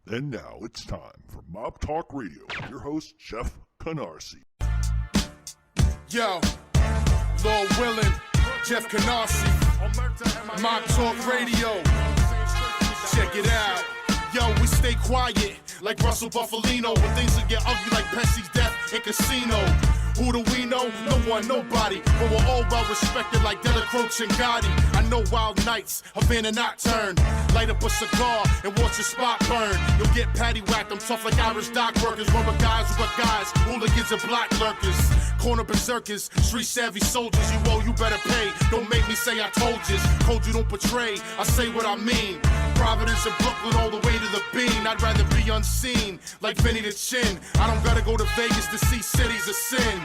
And now it's time for Mob Talk Radio with your host, Jeff Canarsie. Yo, Lord Willin', Jeff Canarsie, Mob Talk Radio. Check it out. Yo, we stay quiet like Russell Buffalino when things will get ugly like Pepsi's death in Casino. Who do we know? No one, nobody. But we're all well respected like Della Croce and Gotti. I know wild nights, Havana nocturne. Light up a cigar and watch your spot burn. You'll get patty whacked, I'm tough like Irish dock workers. Rubber guys who got guys, hooligans and block lurkers. Corner berserkers, street savvy soldiers. You owe, you better pay. Don't make me say I told you. Code you don't betray, I say what I mean. Providence and Brooklyn all the way to the bean. I'd rather be unseen, like Vinny the Chin. I don't gotta go to Vegas to see cities of sin.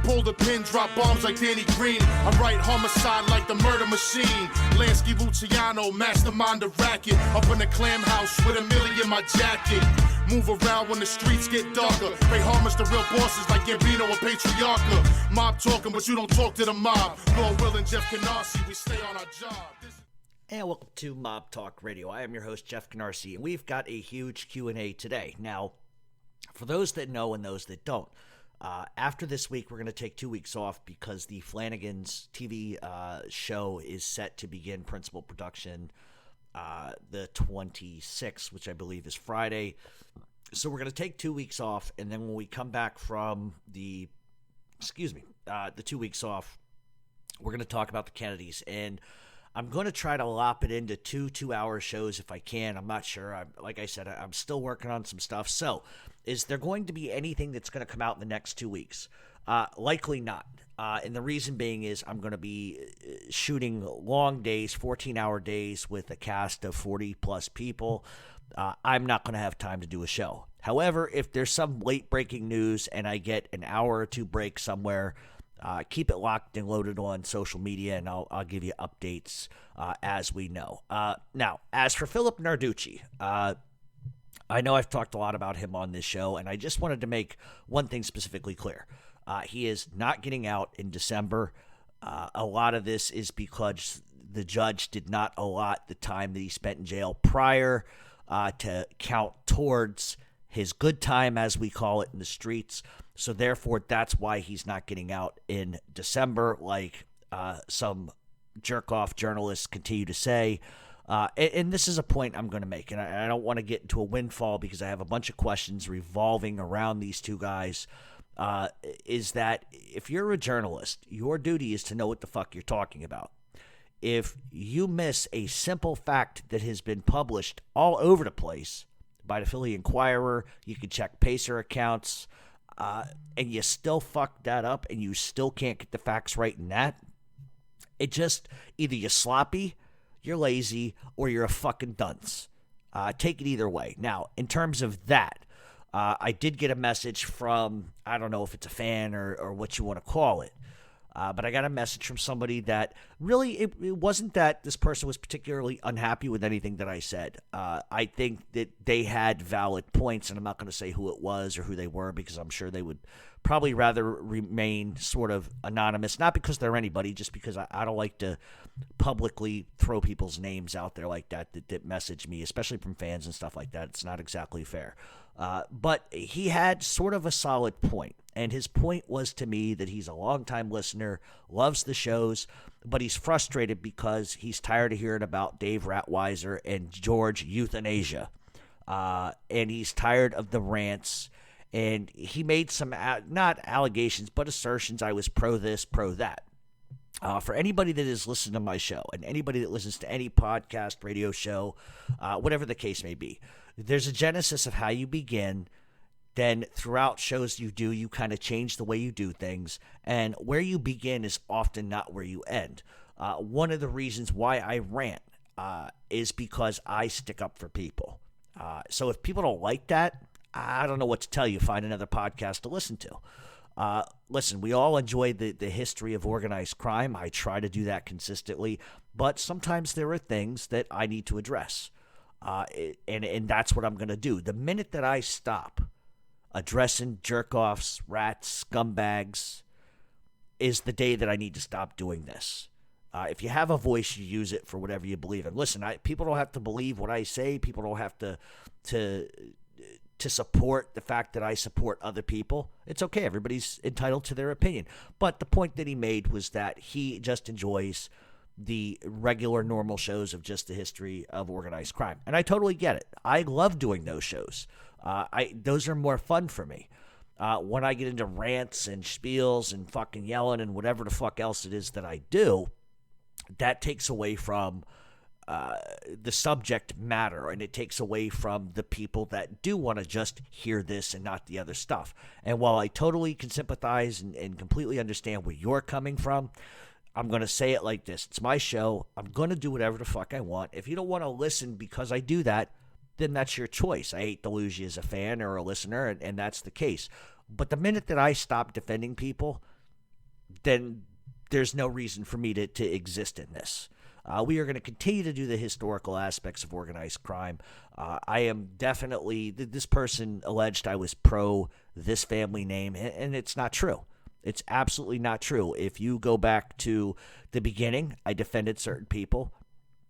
Pull the pin, drop bombs like Danny Green. I write homicide like the murder machine. Lansky Luciano, mastermind the racket. Up in the clam house with $1 million in my jacket. Move around when the streets get darker. Pay homage to real bosses like Gambino and Patriarcha. Mob talking, but you don't talk to the mob. Lord Will and Jeff Canarsie, we stay on our job. And welcome to Mob Talk Radio. I am your host, Jeff Canarsie, and we've got a huge Q&A today. Now, for those that know and those that don't, after this week, we're going to take 2 weeks off because the FLANNANS TV show is set to begin principal production the 26th, which I believe is Friday. So we're going to take 2 weeks off, and then when we come back from the 2 weeks off, we're going to talk about the Kennedys. And I'm going to try to lop it into two 2-hour shows if I can. I'm not sure. Like I said, I'm still working on some stuff. So is there going to be anything that's going to come out in the next 2 weeks? Likely not. And the reason being is I'm going to be shooting long days, 14-hour days with a cast of 40-plus people. I'm not going to have time to do a show. However, if there's some late-breaking news and I get an hour or two break somewhere, keep it locked and loaded on social media, and I'll give you updates as we know. Now, as for Philip Narducci, I know I've talked a lot about him on this show, and I just wanted to make one thing specifically clear. He is not getting out in December. A lot of this is because the judge did not allot the time that he spent in jail prior to count towards his good time, as we call it in the streets. So therefore, that's why he's not getting out in December, like some jerk-off journalists continue to say. And this is a point I'm going to make, and I don't want to get into a windfall because I have a bunch of questions revolving around these two guys, is that if you're a journalist, your duty is to know what the fuck you're talking about. If you miss a simple fact that has been published all over the place by the Philly Inquirer, you can check Pacer accounts, and you still fuck that up and you still can't get the facts right in that, it just, either you're sloppy, you're lazy, or you're a fucking dunce. Take it either way. Now, in terms of that, I did get a message from, I don't know if it's a fan or what you want to call it, but I got a message from somebody that really, it wasn't that this person was particularly unhappy with anything that I said. I think that they had valid points, and I'm not going to say who it was or who they were because I'm sure they would probably rather remain sort of anonymous, not because they're anybody, just because I don't like to publicly throw people's names out there like that message me, especially from fans and stuff like that. It's not exactly fair. But he had sort of a solid point, and his point was to me that he's a longtime listener, loves the shows, but he's frustrated because he's tired of hearing about Dave Ratweiser and George Euthanasia, and he's tired of the rants, and he made some, not allegations, but assertions. I was pro this, pro that. For anybody that has listened to my show and anybody that listens to any podcast, radio show, whatever the case may be, there's a genesis of how you begin. Then throughout shows you do, you kind of change the way you do things. And where you begin is often not where you end. One of the reasons why I rant is because I stick up for people. So if people don't like that, I don't know what to tell you. Find another podcast to listen to. Listen, we all enjoy the history of organized crime. I try to do that consistently. But sometimes there are things that I need to address. And that's what I'm going to do. The minute that I stop addressing jerk-offs, rats, scumbags, is the day that I need to stop doing this. If you have a voice, you use it for whatever you believe in. Listen, people don't have to believe what I say. People don't have to support the fact that I support other people. It's okay. Everybody's entitled to their opinion. But the point that he made was that he just enjoys the regular, normal shows of just the history of organized crime. And I totally get it. I love doing those shows. Those are more fun for me. When I get into rants and spiels and fucking yelling and whatever the fuck else it is that I do, that takes away from the subject matter, and it takes away from the people that do want to just hear this and not the other stuff. And while I totally can sympathize and completely understand where you're coming from, I'm going to say it like this. It's my show. I'm going to do whatever the fuck I want. If you don't want to listen because I do that, then that's your choice. I hate to lose you as a fan or a listener, and that's the case. But the minute that I stop defending people, then there's no reason for me to exist in this. We are going to continue to do the historical aspects of organized crime. I am definitely, this person alleged I was pro this family name, and it's not true. It's absolutely not true. If you go back to the beginning, I defended certain people.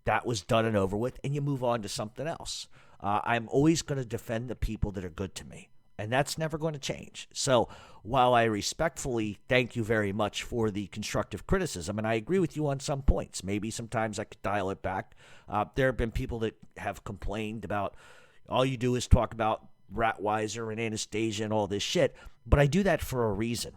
That was done and over with, and you move on to something else. I'm always going to defend the people that are good to me, and that's never going to change. So while I respectfully thank you very much for the constructive criticism, and I agree with you on some points, maybe sometimes I could dial it back. There have been people that have complained about all you do is talk about Ratweiser and Anastasia and all this shit, but I do that for a reason.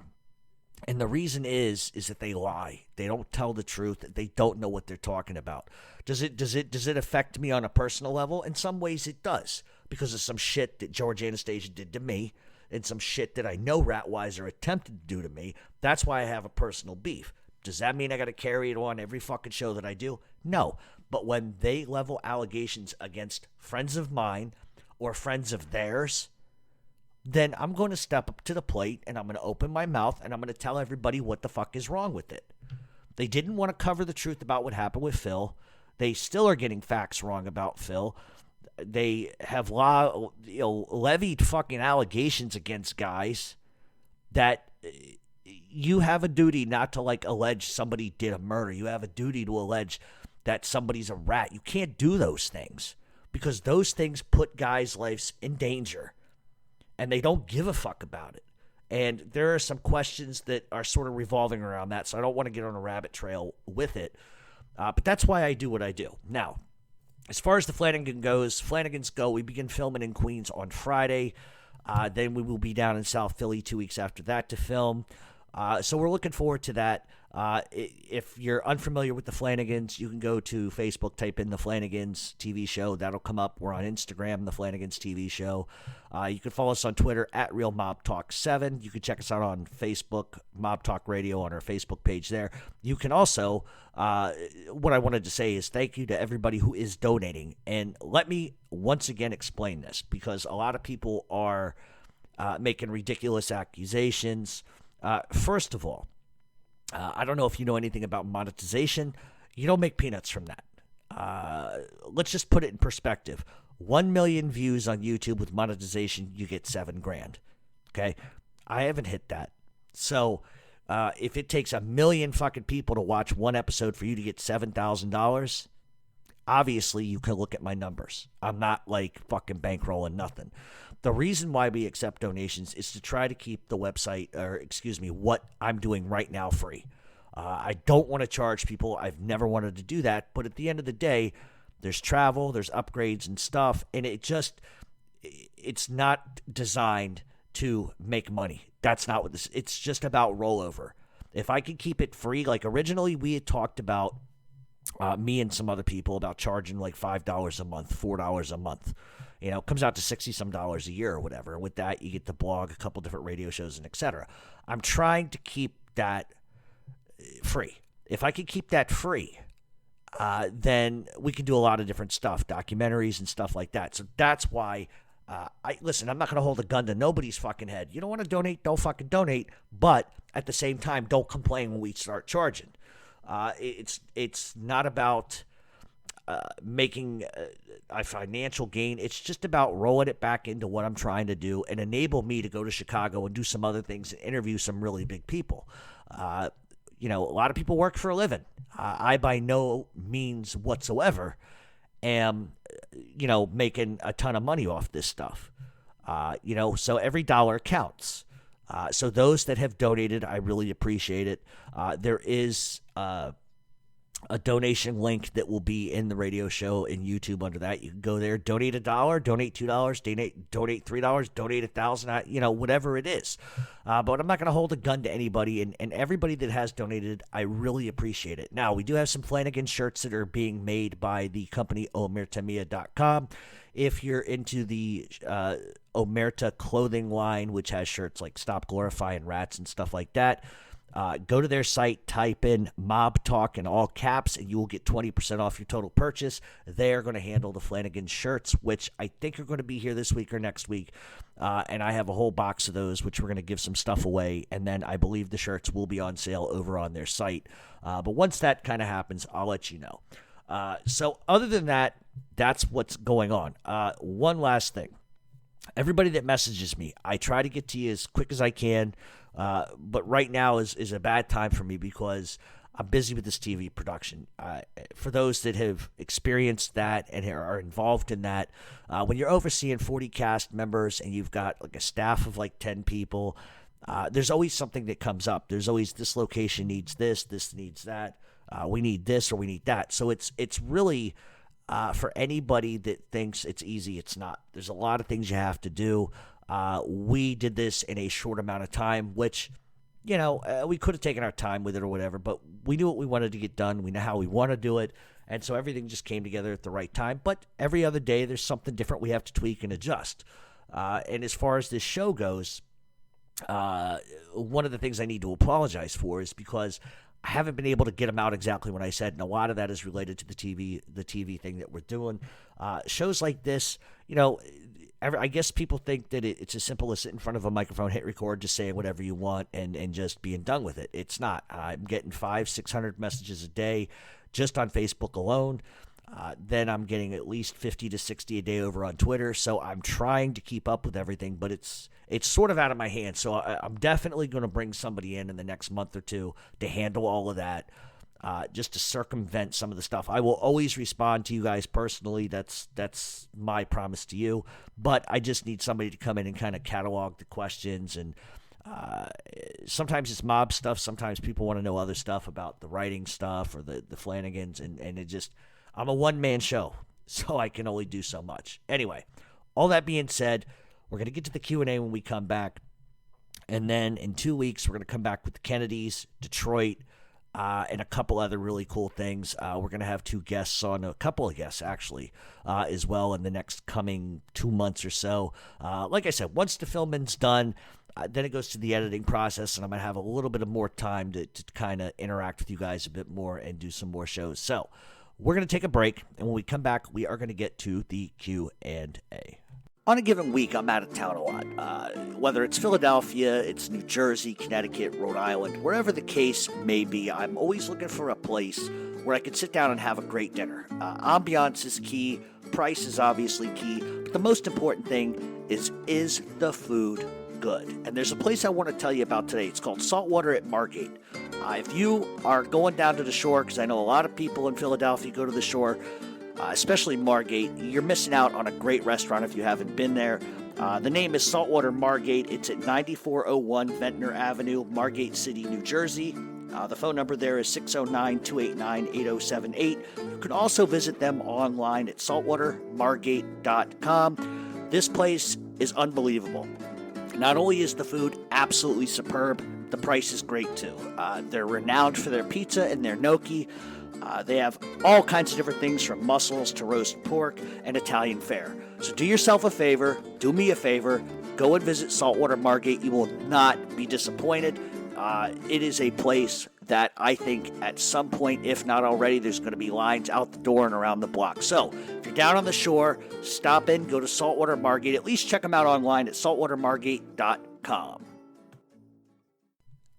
And the reason is that they lie. They don't tell the truth. They don't know what they're talking about. Does it affect me on a personal level? In some ways it does, because of some shit that George Anastasia did to me and some shit that I know Ratweiser attempted to do to me. That's why I have a personal beef. Does that mean I got to carry it on every fucking show that I do? No. But when they level allegations against friends of mine or friends of theirs, then I'm going to step up to the plate and I'm going to open my mouth and I'm going to tell everybody what the fuck is wrong with it. They didn't want to cover the truth about what happened with Phil. They still are getting facts wrong about Phil. They have levied fucking allegations against guys that you have a duty not to allege somebody did a murder. You have a duty to allege that somebody's a rat. You can't do those things because those things put guys' lives in danger. And they don't give a fuck about it. And there are some questions that are sort of revolving around that, so I don't want to get on a rabbit trail with it. But that's why I do what I do. Now, as far as the Flannagans go, we begin filming in Queens on Friday. Then we will be down in South Philly 2 weeks after that to film. So we're looking forward to that. If you're unfamiliar with the Flannagans, you can go to Facebook, type in the Flannagans TV show. That'll come up. We're on Instagram, the Flannagans TV show. You can follow us on Twitter at Real Mob Talk 7. You can check us out on Facebook, Mob Talk Radio on our Facebook page there. You can also, what I wanted to say is thank you to everybody who is donating. And let me once again explain this, because a lot of people are making ridiculous accusations. First of all, I don't know if you know anything about monetization. You don't make peanuts from that. Let's just put it in perspective. 1 million views on YouTube with monetization, you get $7,000. Okay? I haven't hit that. So, if it takes 1 million fucking people to watch one episode for you to get $7,000, obviously you can look at my numbers. I'm not fucking bankrolling nothing. The reason why we accept donations is to try to keep the website, what I'm doing right now, free. I don't want to charge people. I've never wanted to do that. But at the end of the day, there's travel, there's upgrades and stuff, and it's not designed to make money. That's not what this. It's just about rollover. If I could keep it free, originally we had talked about me and some other people about charging $5 a month, $4 a month. It comes out to $60-some a year or whatever. And with that, you get the blog, a couple different radio shows, and etc. I'm trying to keep that free. If I could keep that free, then we can do a lot of different stuff, documentaries and stuff like that. So that's why, listen, I'm not going to hold a gun to nobody's fucking head. You don't want to donate, don't fucking donate. But at the same time, don't complain when we start charging. It's not about making a financial gain. It's just about rolling it back into what I'm trying to do and enable me to go to Chicago and do some other things and interview some really big people. a lot of people work for a living. I by no means whatsoever am, making a ton of money off this stuff. So every dollar counts. So those that have donated, I really appreciate it. There is a donation link that will be in the radio show in YouTube under that. You can go there, donate $1, donate $2, donate $3, donate $1,000, whatever it is. But I'm not going to hold a gun to anybody, and everybody that has donated, I really appreciate it. Now, we do have some Flanagan shirts that are being made by the company omertamia.com. If you're into the Omerta clothing line, which has shirts like Stop Glorifying Rats and stuff like that, go to their site, type in Mob Talk in all caps, and you will get 20% off your total purchase. They're going to handle the Flanagan shirts, which I think are going to be here this week or next week. And I have a whole box of those, which we're going to give some stuff away. And then I believe the shirts will be on sale over on their site. But once that kind of happens, I'll let you know. So other than that, that's what's going on. One last thing. Everybody that messages me, I try to get to you as quick as I can. But right now is a bad time for me because I'm busy with this TV production. For those that have experienced that and are involved in that, when you're overseeing 40 cast members and you've got like a staff of like 10 people, there's always something that comes up. There's always this location needs this needs that. We need this or we need that. So it's really for anybody that thinks it's easy, it's not. There's a lot of things you have to do. We did this in a short amount of time, which, we could have taken our time with it or whatever, but we knew what we wanted to get done. We know how we want to do it. And so everything just came together at the right time. But every other day, there's something different we have to tweak and adjust. And as far as this show goes, one of the things I need to apologize for is because I haven't been able to get them out exactly when I said, and a lot of that is related to the TV thing that we're doing. Shows like this, I guess people think that it's as simple as sitting in front of a microphone, hit record, just saying whatever you want, and just being done with it. It's not. I'm getting 500-600 messages a day just on Facebook alone. Then I'm getting at least 50 to 60 a day over on Twitter. So I'm trying to keep up with everything, but it's sort of out of my hands. So I'm definitely going to bring somebody in the next month or two to handle all of that. Just to circumvent some of the stuff. I will always respond to you guys personally. That's my promise to you. But I just need somebody to come in and kind of catalog the questions. And sometimes it's mob stuff. Sometimes people want to know other stuff about the writing stuff or the Flannagans. And it just, I'm a one-man show, so I can only do so much. Anyway, all that being said, we're going to get to the Q&A when we come back. And then in 2 weeks, we're going to come back with the Kennedys, Detroit, and a couple other really cool things. We're going to have a couple of guests actually, as well in the next coming 2 months or so. Like I said, once the filming's done, then it goes to the editing process, and I'm going to have a little bit of more time to kind of interact with you guys a bit more and do some more shows. So we're going to take a break, and when we come back, we are going to get to the Q&A. On a given week, I'm out of town a lot. Whether it's Philadelphia, it's New Jersey, Connecticut, Rhode Island, wherever the case may be, I'm always looking for a place where I can sit down and have a great dinner. Ambiance is key, price is obviously key, but the most important thing is the food good? And there's a place I want to tell you about today. It's called Saltwater at Margate. If you are going down to the shore, because I know a lot of people in Philadelphia go to the shore, especially Margate, you're missing out on a great restaurant if you haven't been there. The name is Saltwater Margate. It's at 9401 Ventnor Avenue, Margate City, New Jersey. The phone number there is 609-289-8078. You can also visit them online at saltwatermargate.com. This place is unbelievable. Not only is the food absolutely superb, the price is great too. They're renowned for their pizza and their gnocchi. They have all kinds of different things from mussels to roast pork and Italian fare. So do yourself a favor, do me a favor, go and visit Saltwater Margate. You will not be disappointed. It is a place that I think at some point, if not already, there's going to be lines out the door and around the block. So if you're down on the shore, stop in, go to Saltwater Margate. At least check them out online at saltwatermargate.com.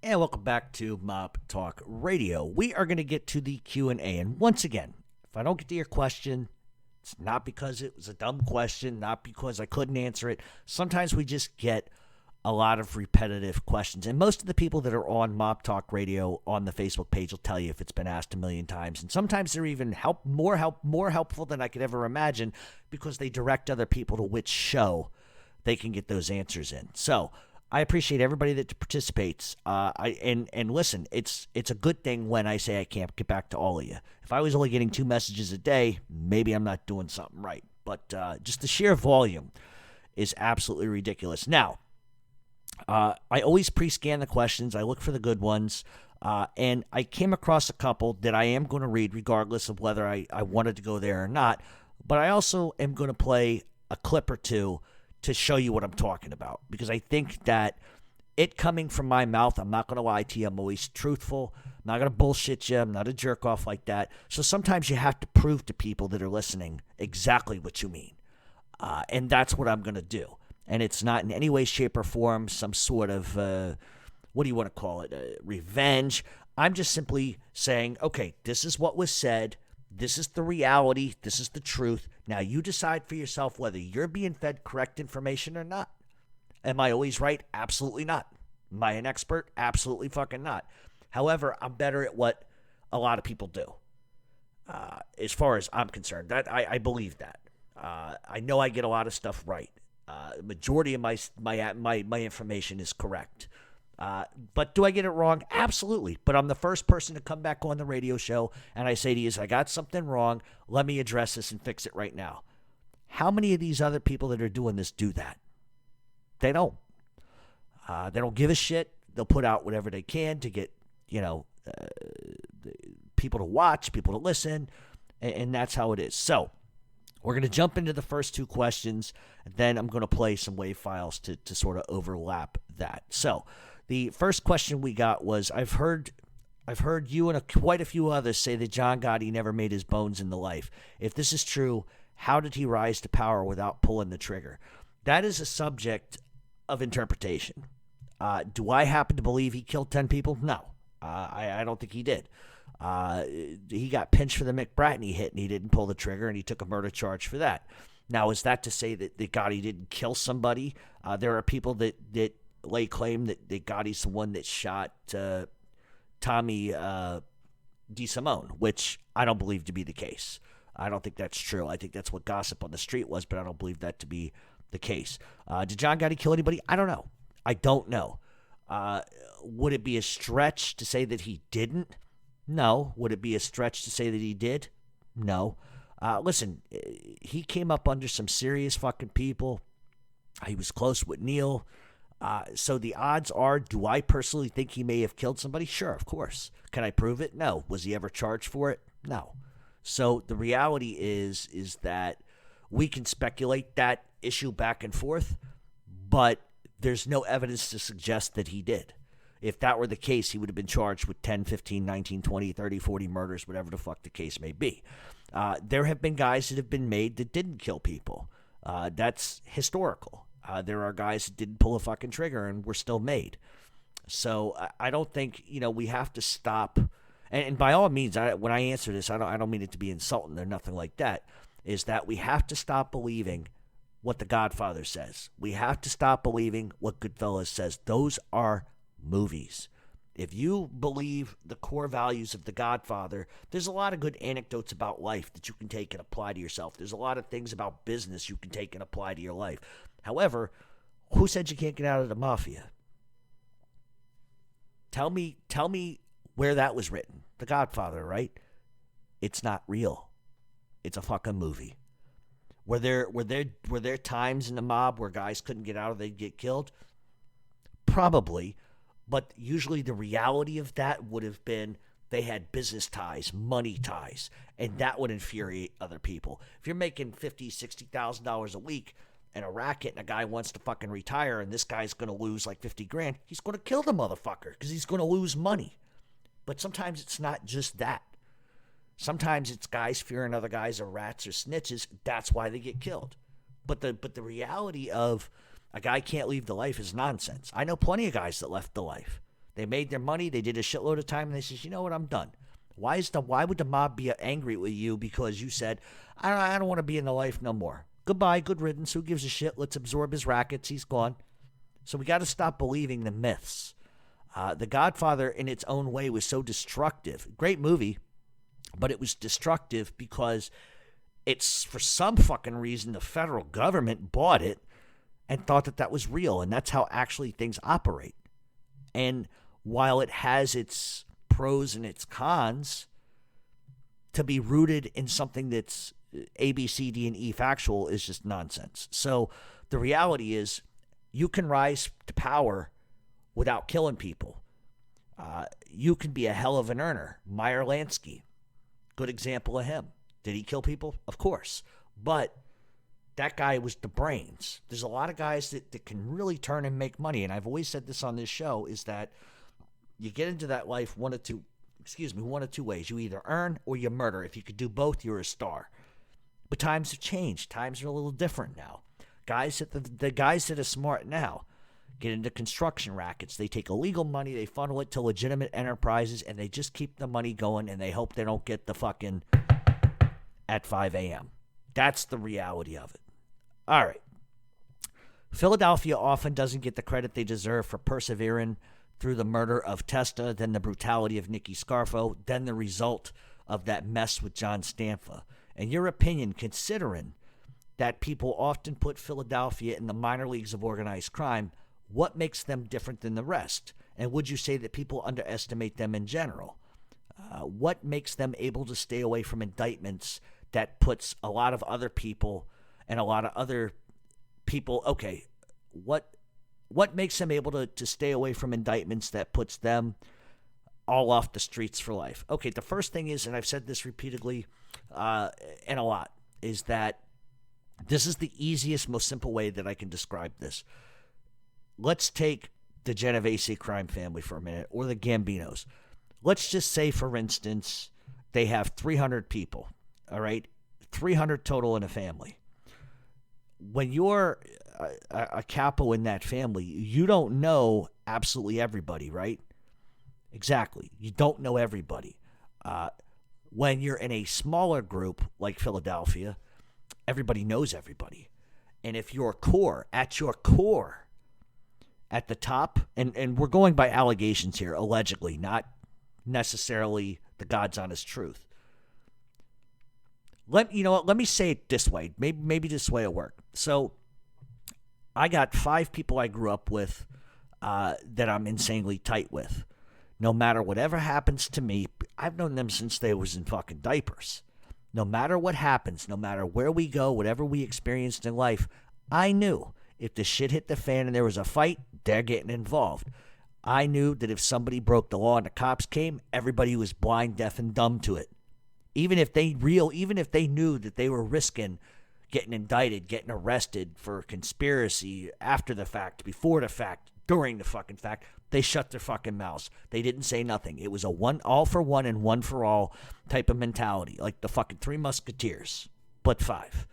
And welcome back to Mob Talk Radio. We are going to get to the Q&A. And once again, if I don't get to your question, it's not because it was a dumb question, not because I couldn't answer it. Sometimes we just get a lot of repetitive questions. And most of the people that are on Mob Talk Radio on the Facebook page will tell you if it's been asked a million times. And sometimes they're even more helpful than I could ever imagine, because they direct other people to which show they can get those answers in. So I appreciate everybody that participates. And listen, it's a good thing when I say I can't get back to all of you. If I was only getting 2 messages a day, maybe I'm not doing something right. But just the sheer volume is absolutely ridiculous. Now, I always pre-scan the questions. I look for the good ones. And I came across a couple that I am going to read regardless of whether I wanted to go there or not. But I also am going to play a clip or two to show you what I'm talking about, because I think that it coming from my mouth, I'm not going to lie to you. I'm always truthful. I'm not going to bullshit you. I'm not a jerk off like that. So sometimes you have to prove to people that are listening exactly what you mean. And that's what I'm going to do. And it's not in any way, shape, or form some sort of, what do you want to call it, revenge. I'm just simply saying, okay, this is what was said. This is the reality. This is the truth. Now you decide for yourself whether you're being fed correct information or not. Am I always right? Absolutely not. Am I an expert? Absolutely fucking not. However, I'm better at what a lot of people do. As far as I'm concerned, that I believe that. I know I get a lot of stuff right. Majority of my information is correct. But do I get it wrong? Absolutely. But I'm the first person to come back on the radio show and I say to you, I got something wrong. Let me address this and fix it right now. How many of these other people that are doing this do that? They don't. They don't give a shit. They'll put out whatever they can to get, people to watch, people to listen, and that's how it is. So we're going to jump into the first 2 questions, and then I'm going to play some WAV files to sort of overlap that. So the first question we got was, I've heard you and quite a few others say that John Gotti never made his bones in the life. If this is true, how did he rise to power without pulling the trigger? That is a subject of interpretation. Do I happen to believe he killed 10 people? No. I don't think he did. He got pinched for the McBratney hit and he didn't pull the trigger, and he took a murder charge for that. Now, is that to say that Gotti didn't kill somebody? There are people that lay claim that Gotti's the one that shot Tommy DeSimone, which I don't believe to be the case. I don't think that's true. I think that's what gossip on the street was, but I don't believe that to be the case. Did John Gotti kill anybody? I don't know. I don't know. Would it be a stretch to say that he didn't? No. Would it be a stretch to say that he did? No. Listen, he came up under some serious fucking people. He was close with Neil. So the odds are, do I personally think he may have killed somebody? Sure, of course. Can I prove it? No. Was he ever charged for it? No. So the reality is that we can speculate that issue back and forth, but there's no evidence to suggest that he did. If that were the case, he would have been charged with 10, 15, 19, 20, 30, 40 murders, whatever the fuck the case may be. There have been guys that have been made that didn't kill people. That's historical. There are guys that didn't pull a fucking trigger and were still made. So I don't think, we have to stop. And by all means, when I answer this, I don't mean it to be insulting or nothing like that, is that we have to stop believing what The Godfather says. We have to stop believing what Goodfellas says. Those are movies. If you believe the core values of The Godfather, there's a lot of good anecdotes about life that you can take and apply to yourself. There's a lot of things about business you can take and apply to your life. However, who said you can't get out of the mafia? Tell me where that was written. The Godfather, right? It's not real. It's a fucking movie. Were there times in the mob where guys couldn't get out or they'd get killed? Probably. But usually the reality of that would have been they had business ties, money ties, and that would infuriate other people. If you're making $50,000, $60,000 a week and a racket and a guy wants to fucking retire and this guy's going to lose like 50 grand, he's going to kill the motherfucker because he's going to lose money. But sometimes it's not just that. Sometimes it's guys fearing other guys are rats or snitches. That's why they get killed. But the reality of a guy can't leave the life is nonsense. I know plenty of guys that left the life. They made their money. They did a shitload of time, and they says, you know what, I'm done. Why would the mob be angry with you because you said, I don't want to be in the life no more. Goodbye, good riddance. Who gives a shit? Let's absorb his rackets. He's gone. So we got to stop believing the myths. The Godfather, in its own way, was so destructive. Great movie, but it was destructive because it's, for some fucking reason, the federal government bought it and thought that that was real, and that's how actually things operate. And while it has its pros and its cons, to be rooted in something that's A, B, C, D, and E factual is just nonsense. So the reality is you can rise to power without killing people. You can be a hell of an earner. Meyer Lansky, good example of him. Did he kill people? Of course. But that guy was the brains. There's a lot of guys that can really turn and make money. And I've always said this on this show, is that you get into that life one of two ways. You either earn or you murder. If you could do both, you're a star. But times have changed. Times are a little different now. The guys that are smart now get into construction rackets. They take illegal money, they funnel it to legitimate enterprises, and they just keep the money going, and they hope they don't get the fucking at 5 a.m. That's the reality of it. All right. Philadelphia often doesn't get the credit they deserve for persevering through the murder of Testa, then the brutality of Nicky Scarfo, then the result of that mess with John Stanfa. In your opinion, considering that people often put Philadelphia in the minor leagues of organized crime, what makes them different than the rest? And would you say that people underestimate them in general? What makes them able to stay away from indictments that puts a lot of other people and a lot of other people, okay, what makes them able to stay away from indictments that puts them all off the streets for life? Okay, the first thing is, and I've said this repeatedly and a lot, is that this is the easiest, most simple way that I can describe this. Let's take the Genovese crime family for a minute, or the Gambinos. Let's just say, for instance, they have 300 people, all right? 300 total in a family. When you're a capo in that family, you don't know absolutely everybody, right? Exactly. You don't know everybody. When you're in a smaller group like Philadelphia, everybody knows everybody. And if your core, at the top, and we're going by allegations here, allegedly, not necessarily the God's honest truth. Let me say it this way. Maybe this way will work. So I got 5 people I grew up with that I'm insanely tight with. No matter whatever happens to me, I've known them since they was in fucking diapers. No matter what happens, no matter where we go, whatever we experienced in life, I knew if the shit hit the fan and there was a fight, they're getting involved. I knew that if somebody broke the law and the cops came, everybody was blind, deaf, and dumb to it. Even if they knew that they were risking getting indicted, getting arrested for conspiracy after the fact, before the fact, during the fucking fact, they shut their fucking mouths. They didn't say nothing. It was a all for one and one for all type of mentality, like the fucking Three Musketeers, but 5.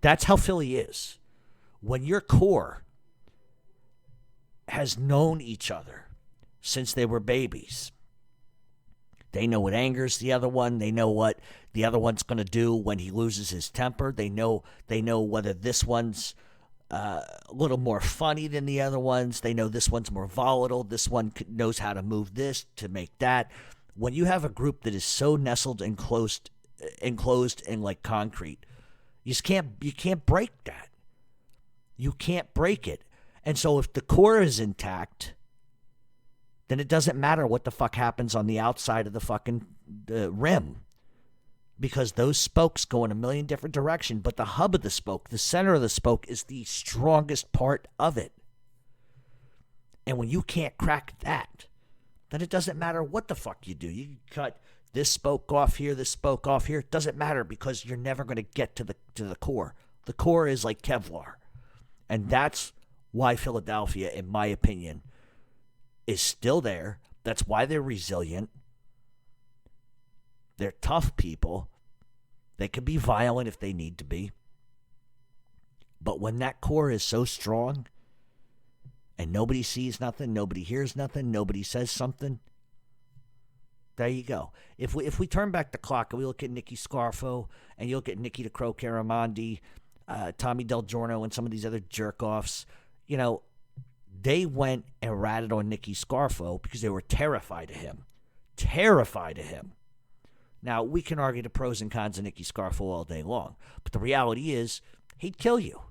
That's how Philly is. When your core has known each other since they were babies, they know what angers the other one. They know what the other one's going to do when he loses his temper. They know whether this one's a little more funny than the other ones. They know this one's more volatile. This one knows how to move this to make that. When you have a group that is so nestled and enclosed in like concrete, you can't break that. You can't break it. And so if the core is intact, then it doesn't matter what the fuck happens on the outside of the fucking rim, because those spokes go in a million different directions, but the hub of the spoke, the center of the spoke, is the strongest part of it. And when you can't crack that, then it doesn't matter what the fuck you do. You can cut this spoke off here, this spoke off here. It doesn't matter, because you're never going to get to the core. The core is like Kevlar. And that's why Philadelphia, in my opinion, is still there. That's why they're resilient. They're tough people. They can be violent if they need to be. But when that core is so strong and nobody sees nothing, nobody hears nothing, nobody says something, there you go. If we turn back the clock and we look at Nicky Scarfo and you look at Nicky the Crow Caramandi, Tommy Del Giorno, and some of these other jerk-offs, they went and ratted on Nicky Scarfo because they were terrified of him. Terrified of him. Now, we can argue the pros and cons of Nicky Scarfo all day long, but the reality is he'd kill you.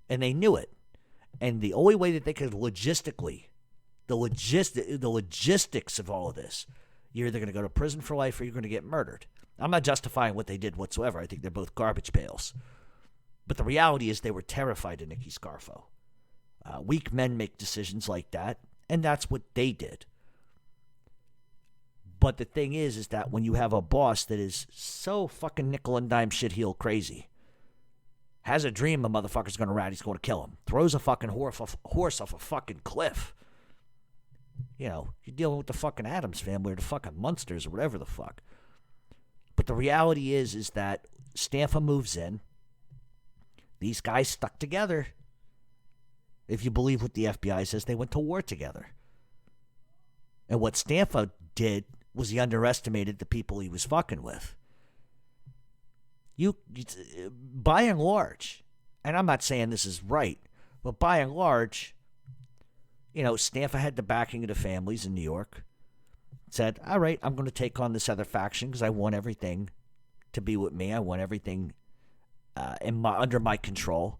And they knew it. And the only way that they could logistically, the logistics of all of this, you're either going to go to prison for life or you're going to get murdered. I'm not justifying what they did whatsoever. I think they're both garbage pails. But the reality is they were terrified of Nicky Scarfo. Weak men make decisions like that, and that's what they did. But the thing is that when you have a boss that is so fucking nickel and dime shitheel crazy, has a dream a motherfucker's going to rat, he's going to kill him, throws a fucking horse off a fucking cliff. You know, you're dealing with the fucking Addams family or the fucking Munsters or whatever the fuck. But the reality is that Stanfa moves in. These guys stuck together. If you believe what the FBI says, they went to war together. And what Stanfa did was he underestimated the people he was fucking with. You by and large, and I'm not saying this is right, but by and large, you know, Stanfa had the backing of the families in New York. Said, all right, I'm going to take on this other faction because I want everything to be with me. I want everything under my control.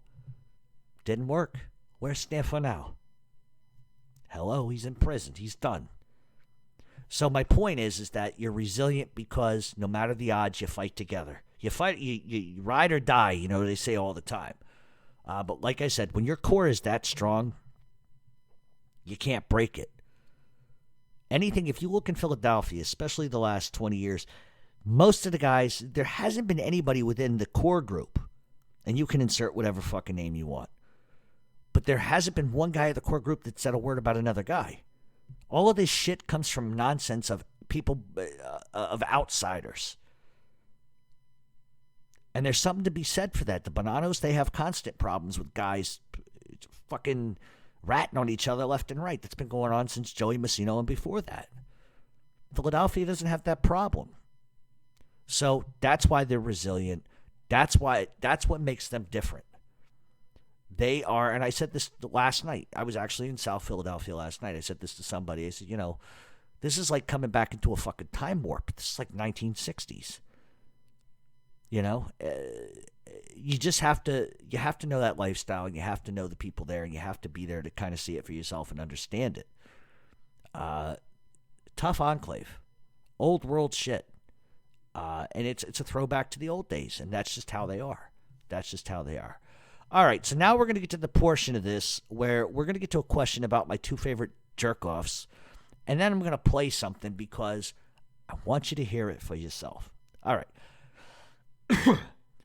Didn't work. Where's Stanfa now? Hello, he's in prison. He's done. So my point is that you're resilient because no matter the odds, you fight together. You fight, you ride or die, you know, they say all the time. But like I said, when your core is that strong, you can't break it. Anything, if you look in Philadelphia, especially the last 20 years, most of the guys, there hasn't been anybody within the core group, and you can insert whatever fucking name you want, but there hasn't been one guy of the core group that said a word about another guy. All of this shit comes from nonsense of people, of outsiders. And there's something to be said for that. The Bonanos, they have constant problems with guys fucking ratting on each other left and right. That's been going on since Joey Massino and before that. Philadelphia doesn't have that problem. So that's why they're resilient. That's what makes them different. They are, and I said this last night. I was actually in South Philadelphia last night. I said this to somebody. I said, you know, this is like coming back into a fucking time warp. This is like 1960s. You know, you just have to know that lifestyle, and you have to know the people there, and you have to be there to kind of see it for yourself and understand it. Tough enclave, old world shit, and it's a throwback to the old days, and that's just how they are. That's just how they are. All right, so now we're going to get to the portion of this where we're going to get to a question about my two favorite jerk-offs, and then I'm going to play something because I want you to hear it for yourself. All right.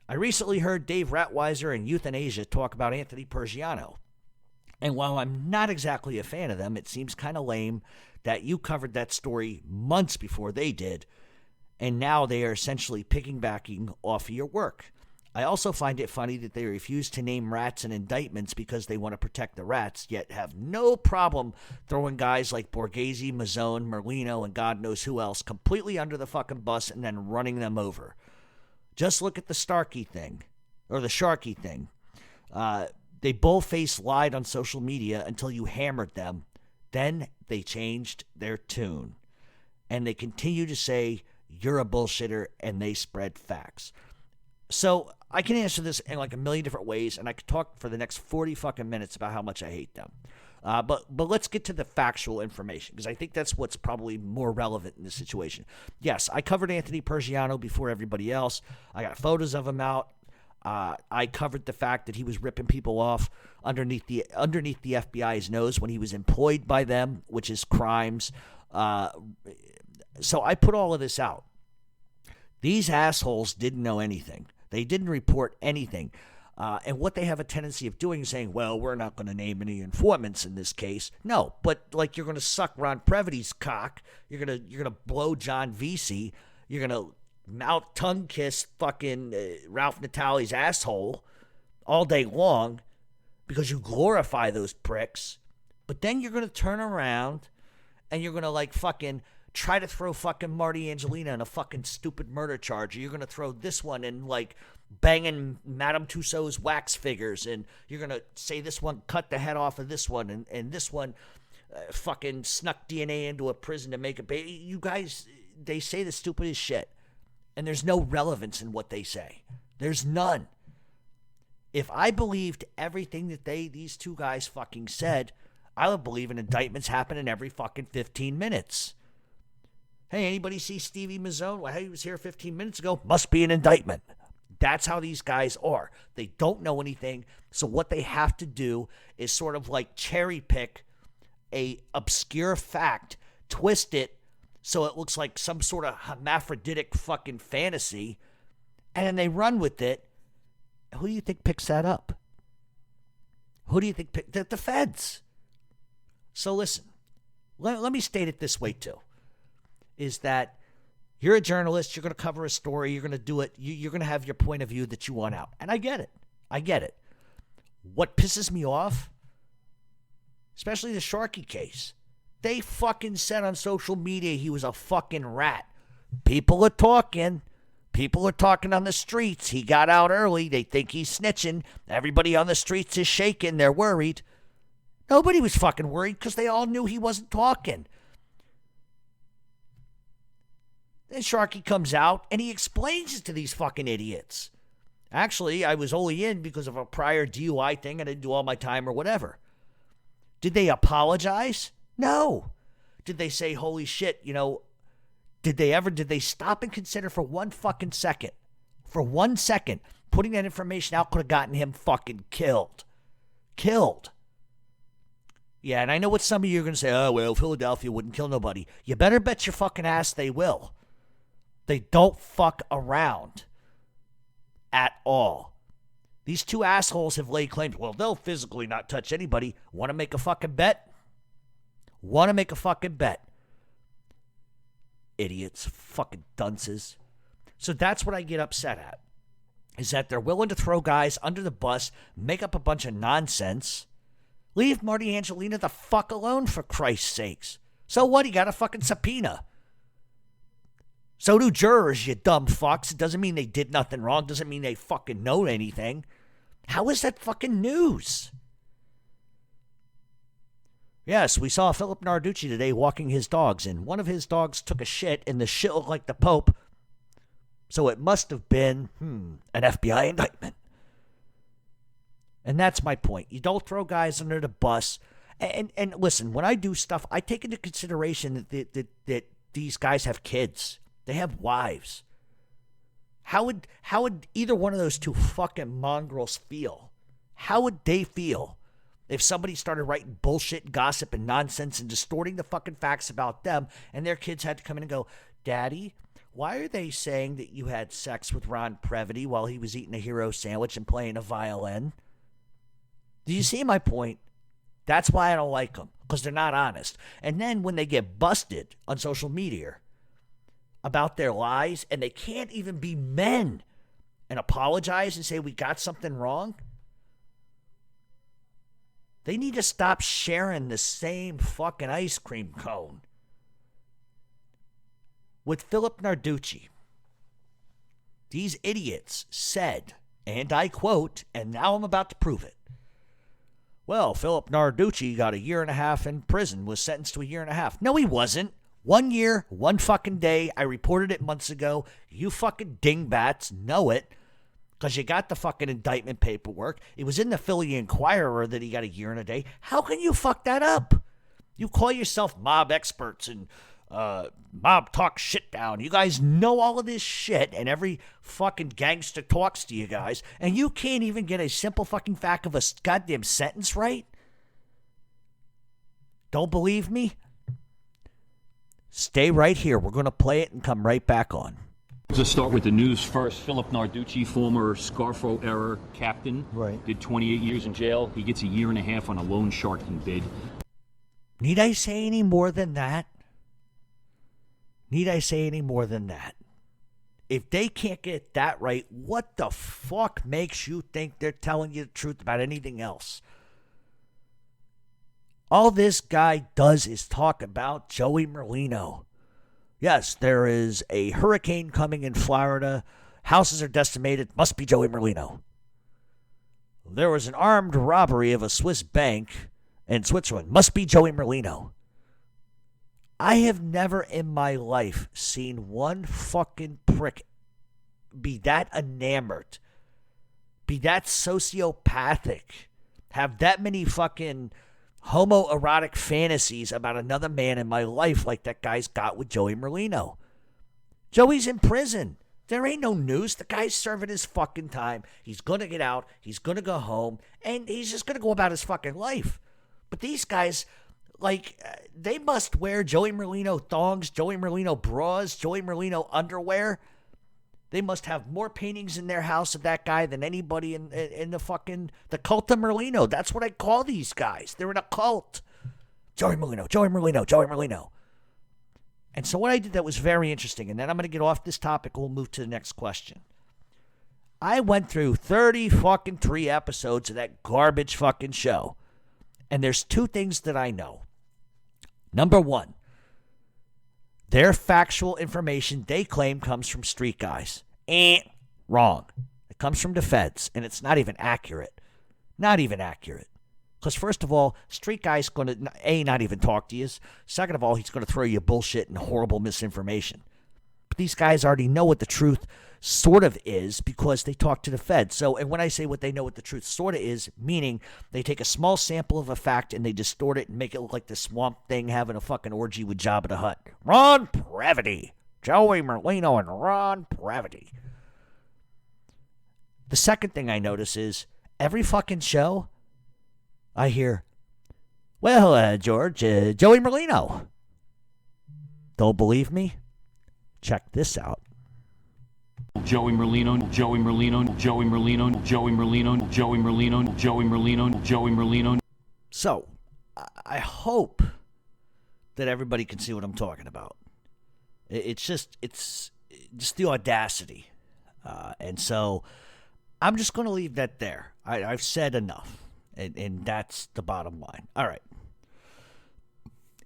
I recently heard Dave Ratweiser and Euthanasia talk about Anthony Pergiano. And while I'm not exactly a fan of them, it seems kind of lame that you covered that story months before they did, and now they are essentially piggybacking off of your work. I also find it funny that they refuse to name rats in indictments because they want to protect the rats, yet have no problem throwing guys like Borghese, Mazzone, Merlino, and God knows who else completely under the fucking bus and then running them over. Just look at the Starkey thing, or the Sharkey thing. They boldface lied on social media until you hammered them. Then they changed their tune. And they continue to say, you're a bullshitter, and they spread facts. So I can answer this in like a million different ways, and I could talk for the next 40 fucking minutes about how much I hate them. But let's get to the factual information, because I think that's what's probably more relevant in this situation. Yes, I covered Anthony Pergiano before everybody else. I got photos of him out. I covered the fact that he was ripping people off underneath the FBI's nose when he was employed by them, which is crimes. So I put all of this out. These assholes didn't know anything. They didn't report anything. And what they have a tendency of doing is saying, well, we're not going to name any informants in this case. No, but like you're going to suck Ron Previty's cock. You're going to blow John Vesey. You're going to mouth tongue kiss fucking Ralph Natale's asshole all day long because you glorify those pricks. But then you're going to turn around and you're going to like fucking try to throw fucking Marty Angelina in a fucking stupid murder charge. Or you're going to throw this one and like banging Madame Tussauds wax figures, and you're going to say this one cut the head off of this one, and this one fucking snuck DNA into a prison to make a baby. You guys, they say the stupidest shit, and there's no relevance in what they say. There's none. If I believed everything that these two guys fucking said, I would believe an indictment's happening every fucking 15 minutes. Hey, anybody see Stevie Mazzone? Well, he was here 15 minutes ago. Must be an indictment. That's how these guys are. They don't know anything, so what they have to do is sort of like cherry pick a obscure fact, twist it so it looks like some sort of hermaphroditic fucking fantasy, and then they run with it. Who do you think picks that up? Who do you think picks the feds? So listen, let me state it this way too, is that you're a journalist, you're going to cover a story, you're going to do it, you're going to have your point of view that you want out. And I get it. I get it. What pisses me off, especially the Sharkey case, they fucking said on social media he was a fucking rat. People are talking. People are talking on the streets. He got out early. They think he's snitching. Everybody on the streets is shaking. They're worried. Nobody was fucking worried because they all knew he wasn't talking. Then Sharkey comes out and he explains it to these fucking idiots. Actually, I was only in because of a prior DUI thing. I didn't do all my time or whatever. Did they apologize? No. Did they say, holy shit, did they stop and consider for 1 fucking second? For 1 second, putting that information out could have gotten him fucking killed. Killed. Yeah, and I know what some of you are going to say, oh, well, Philadelphia wouldn't kill nobody. You better bet your fucking ass they will. They don't fuck around at all. These two assholes have laid claims, well, they'll physically not touch anybody. Want to make a fucking bet? Want to make a fucking bet? Idiots, fucking dunces. So that's what I get upset at, is that they're willing to throw guys under the bus, make up a bunch of nonsense. Leave Marty Angelina the fuck alone, for Christ's sakes. So what? He got a fucking subpoena. So do jurors, you dumb fucks. It doesn't mean they did nothing wrong. Doesn't mean they fucking know anything. How is that fucking news? Yes, we saw Philip Narducci today walking his dogs, and one of his dogs took a shit, and the shit looked like the Pope. So it must have been, an FBI indictment. And that's my point. You don't throw guys under the bus. And listen, when I do stuff, I take into consideration that these guys have kids. They have wives. How would either one of those two fucking mongrels feel? How would they feel if somebody started writing bullshit, gossip, and nonsense and distorting the fucking facts about them, and their kids had to come in and go, Daddy, why are they saying that you had sex with Ron Previty while he was eating a hero sandwich and playing a violin? Do you see my point? That's why I don't like them, because they're not honest. And then when they get busted on social media about their lies, and they can't even be men and apologize and say we got something wrong, they need to stop sharing the same fucking ice cream cone. With Philip Narducci, these idiots said, and I quote, and now I'm about to prove it, well, Philip Narducci got 1.5 years in prison, was sentenced to 1.5 years. No, he wasn't. 1 year, 1 fucking day. I reported it months ago. You fucking dingbats know it, because you got the fucking indictment paperwork. It was in the Philly Inquirer that he got 1 year and a day. How can you fuck that up? You call yourself mob experts and mob talk shit down. You guys know all of this shit, and every fucking gangster talks to you guys, and you can't even get a simple fucking fact of a goddamn sentence right? Don't believe me? Stay right here. We're going to play it and come right back on. Let's start with the news first. Philip Narducci, former Scarfo era captain, did 28 years in jail. He gets 1.5 years on a loan sharking bid. Need I say any more than that? Need I say any more than that? If they can't get that right, what the fuck makes you think they're telling you the truth about anything else? All this guy does is talk about Joey Merlino. Yes, there is a hurricane coming in Florida. Houses are decimated. Must be Joey Merlino. There was an armed robbery of a Swiss bank in Switzerland. Must be Joey Merlino. I have never in my life seen one fucking prick be that enamored, be that sociopathic, have that many fucking homoerotic fantasies about another man in my life like that guy's got with Joey Merlino. Joey's in prison. There ain't no news. The guy's serving his fucking time. He's going to get out. He's going to go home. And he's just going to go about his fucking life. But these guys, like, they must wear Joey Merlino thongs, Joey Merlino bras, Joey Merlino underwear. They must have more paintings in their house of that guy than anybody in the cult of Merlino. That's what I call these guys. They're in a cult. Joey Merlino, Joey Merlino, Joey Merlino. And so what I did that was very interesting, and then I'm going to get off this topic and we'll move to the next question. I went through 3 episodes of that garbage fucking show, and there's 2 things that I know. Number 1, their factual information they claim comes from street guys. Wrong. It comes from the feds, and it's not even accurate. Not even accurate. Because first of all, street guy's going to, not even talk to you. Second of all, he's going to throw you bullshit and horrible misinformation. But these guys already know what the truth sort of is because they talk to the feds. So, and when I say what they know what the truth sort of is, meaning they take a small sample of a fact and they distort it and make it look like the Swamp Thing having a fucking orgy with Jabba the Hutt. Ron Previty. Joey Merlino and Ron Previty. The second thing I notice is every fucking show, I hear, well, George, Joey Merlino. Don't believe me? Check this out. Joey Merlino, Joey Merlino, Joey Merlino, Joey Merlino, Joey Merlino, Joey Merlino, Joey Merlino. So, I hope that everybody can see what I'm talking about. It's just the audacity. And so, I'm just going to leave that there. I've said enough. And that's the bottom line. All right.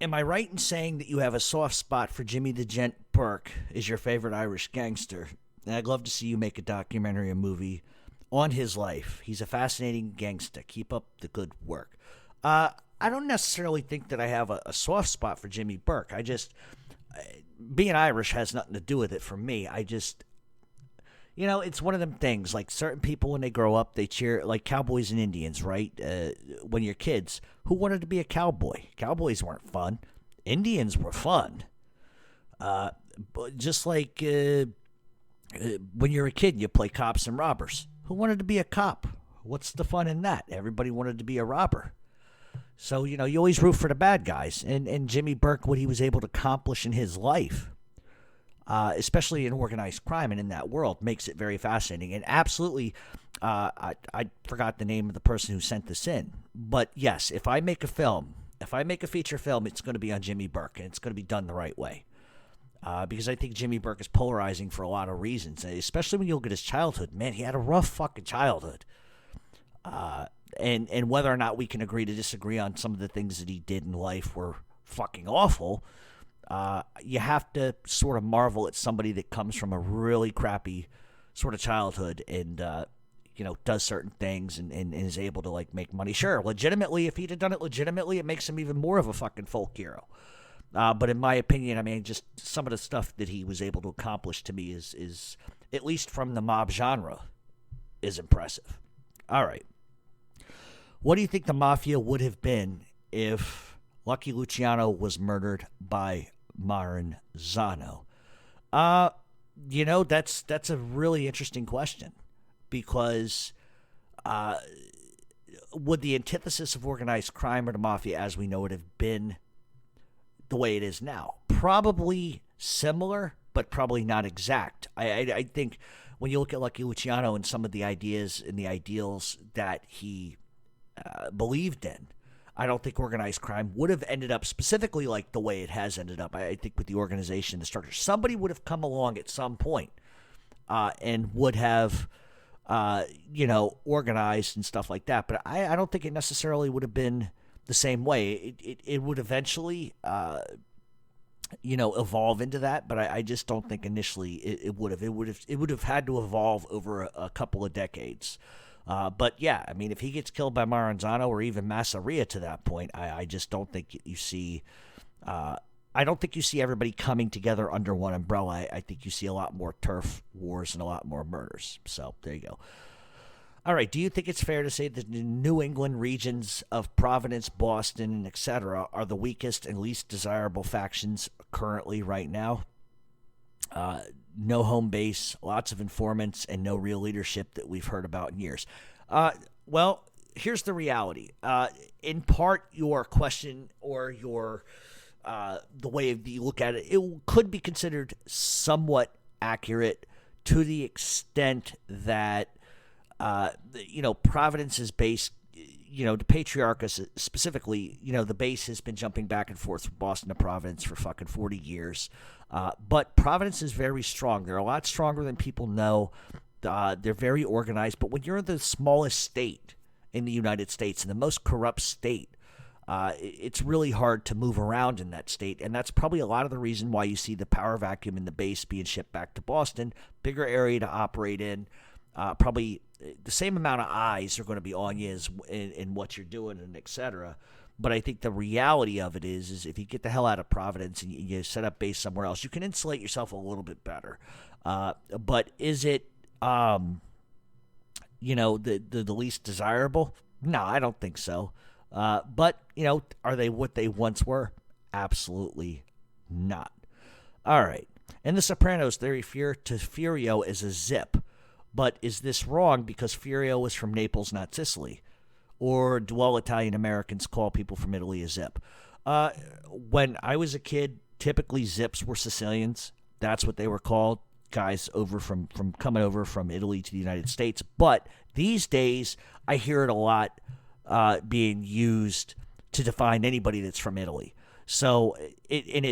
Am I right in saying that you have a soft spot for Jimmy the Gent Burke is your favorite Irish gangster? And I'd love to see you make a documentary, a movie on his life. He's a fascinating gangster. Keep up the good work. I don't necessarily think that I have a soft spot for Jimmy Burke. I just, being Irish has nothing to do with it for me. You know, it's one of them things, like certain people when they grow up, they cheer, like cowboys and Indians, right? When you're kids, who wanted to be a cowboy? Cowboys weren't fun. Indians were fun. But just like when you're a kid, you play cops and robbers. Who wanted to be a cop? What's the fun in that? Everybody wanted to be a robber. So, you know, you always root for the bad guys. And Jimmy Burke, what he was able to accomplish in his life, especially in organized crime and in that world, makes it very fascinating. And absolutely, I forgot the name of the person who sent this in. But yes, if I make a feature film, it's going to be on Jimmy Burke, and it's going to be done the right way. Because I think Jimmy Burke is polarizing for a lot of reasons, especially when you look at his childhood. Man, he had a rough fucking childhood. And whether or not we can agree to disagree on some of the things that he did in life were fucking awful, you have to sort of marvel at somebody that comes from a really crappy sort of childhood and, does certain things and is able to, like, make money. Sure, legitimately, if he'd have done it legitimately, it makes him even more of a fucking folk hero. But in my opinion, I mean, just some of the stuff that he was able to accomplish to me is at least from the mob genre, is impressive. All right. What do you think the mafia would have been if Lucky Luciano was murdered by Maranzano? That's a really interesting question, because would the antithesis of organized crime or the mafia as we know it have been the way it is now? Probably similar, but probably not exact. I think when you look at Lucky Luciano and some of the ideas and the ideals that he believed in, I don't think organized crime would have ended up specifically like the way it has ended up. I think with the organization, the structure, somebody would have come along at some point and would have, organized and stuff like that. But I don't think it necessarily would have been the same way. It would eventually, evolve into that, but I just don't think initially it would have. It would have had to evolve over a couple of decades. But yeah, I mean, if he gets killed by Maranzano or even Masseria to that point, I just don't think you see. I don't think you see everybody coming together under one umbrella. I think you see a lot more turf wars and a lot more murders. So there you go. All right. Do you think it's fair to say that the New England regions of Providence, Boston, etc. are the weakest and least desirable factions currently right now? No home base, lots of informants, and no real leadership that we've heard about in years. Well, here's the reality. In part, your question or your the way you look at it, it could be considered somewhat accurate to the extent that Providence is based, the Patriarchus specifically, the base has been jumping back and forth from Boston to Providence for fucking 40 years. But Providence is very strong. They're a lot stronger than people know. They're very organized. But when you're the smallest state in the United States and the most corrupt state, it's really hard to move around in that state. And that's probably a lot of the reason why you see the power vacuum in the base being shipped back to Boston. Bigger area to operate in. Probably the same amount of eyes are going to be on you in what you're doing and et cetera. But I think the reality of it is if you get the hell out of Providence and you set up base somewhere else, you can insulate yourself a little bit better. But is it, the least desirable? No, I don't think so. But, are they what they once were? Absolutely not. All right. In The Sopranos, they refer to Furio as a zip. But is this wrong because Furio was from Naples, not Sicily? Or do all Italian Americans call people from Italy a zip? When I was a kid, typically zips were Sicilians. That's what they were called. Guys over from coming over from Italy to the United States. But these days, I hear it a lot being used to define anybody that's from Italy. So in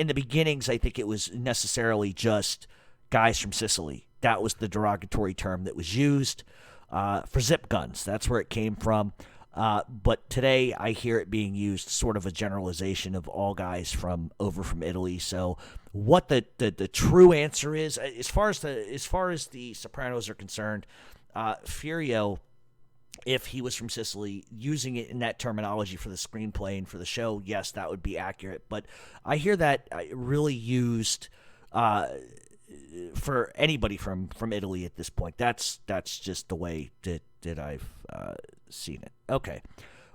the beginnings, I think it was necessarily just guys from Sicily. That was the derogatory term that was used for zip guns. That's where it came from. But today I hear it being used sort of a generalization of all guys from Italy. So what the true answer is, as far as the Sopranos are concerned, Furio, if he was from Sicily, using it in that terminology for the screenplay and for the show, yes, that would be accurate. But I hear that really used for anybody from Italy at this point. That's just the way that I've seen it. Okay.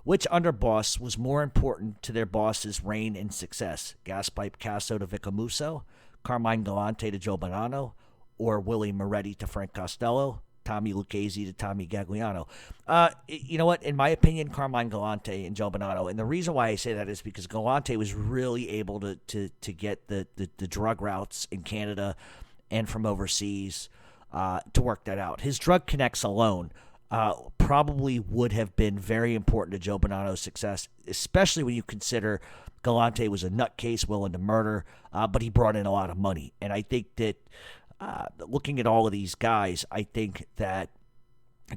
Which underboss was more important to their boss's reign and success? Gaspipe Casso to Vicamuso, Carmine Galante to Joe Bonanno, or Willie Moretti to Frank Costello, Tommy Lucchese to Tommy Gagliano? You know what? In my opinion, Carmine Galante and Joe Bonanno. And the reason why I say that is because Galante was really able to get the drug routes in Canada and from overseas to work that out. His drug connects alone probably would have been very important to Joe Bonanno's success, especially when you consider Galante was a nutcase willing to murder, but he brought in a lot of money. And I think that looking at all of these guys, I think that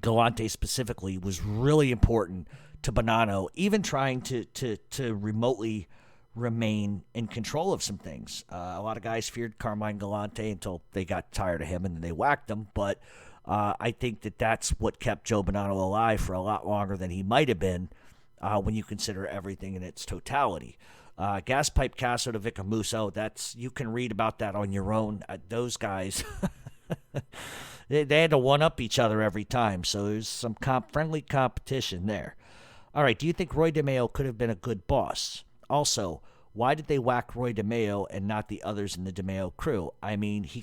Galante specifically was really important to Bonanno, even trying to remotely remain in control of some things. A lot of guys feared Carmine Galante until they got tired of him and then they whacked him. But I think that that's what kept Joe Bonanno alive for a lot longer than he might have been when you consider everything in its totality. Gaspipe Casso to Vicamuso, you can read about that on your own. Those guys, they had to one-up each other every time, so there's some friendly competition there. All right, do you think Roy DeMeo could have been a good boss? Also, why did they whack Roy DeMeo and not the others in the DeMeo crew? I mean, they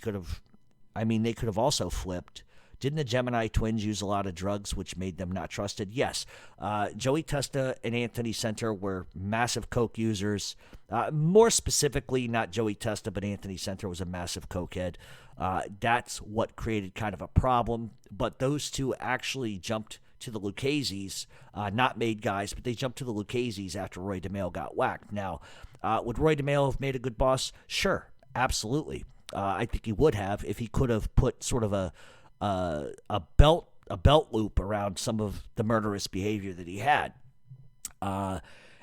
could have also flipped. Didn't the Gemini twins use a lot of drugs, which made them not trusted? Yes. Joey Testa and Anthony Center were massive coke users. More specifically, not Joey Testa, but Anthony Center was a massive cokehead. That's what created kind of a problem. But those two actually jumped to the Lucchese's, not made guys, but they jumped to the Lucchese's after Roy DeMeo got whacked. Now, would Roy DeMeo have made a good boss? Sure, absolutely. I think he would have if he could have put sort of a belt loop around some of the murderous behavior that he had.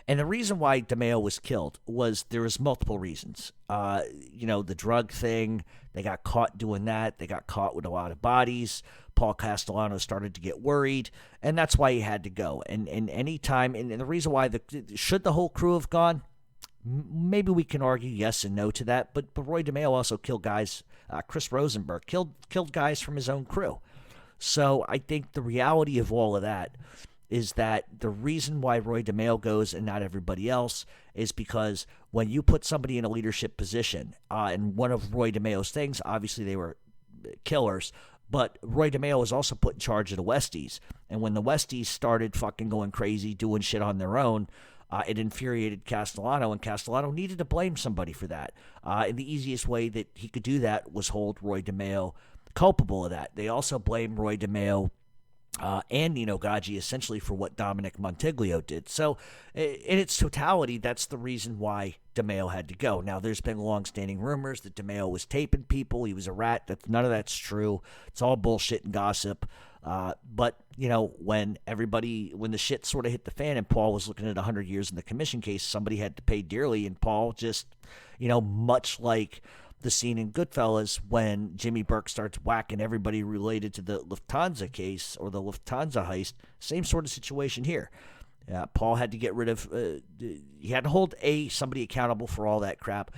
And the reason why DeMeo was killed was there was multiple reasons. The drug thing, they got caught doing that. They got caught with a lot of bodies. Paul Castellano started to get worried, and that's why he had to go. And any time, and the reason why, should the whole crew have gone? Maybe we can argue yes and no to that, but Roy DeMeo also killed guys. Chris Rosenberg killed guys from his own crew. So I think the reality of all of that is that the reason why Roy DeMeo goes and not everybody else is because when you put somebody in a leadership position, and one of Roy DeMeo's things, obviously they were killers, but Roy DeMeo was also put in charge of the Westies. And when the Westies started fucking going crazy, doing shit on their own, it infuriated Castellano, and Castellano needed to blame somebody for that. And the easiest way that he could do that was hold Roy DeMeo culpable of that. They also blamed Roy DeMeo and Nino Gaggi essentially for what Dominic Montiglio did. So in its totality, that's the reason why DeMeo had to go. Now, there's been long-standing rumors that DeMeo was taping people. He was a rat. None of that's true. It's all bullshit and gossip. But, when the shit sort of hit the fan and Paul was looking at 100 years in the commission case, somebody had to pay dearly. And Paul just, much like the scene in Goodfellas when Jimmy Burke starts whacking everybody related to the Lufthansa case or the Lufthansa heist, same sort of situation here. Paul had to get rid of, he had to hold somebody accountable for all that crap.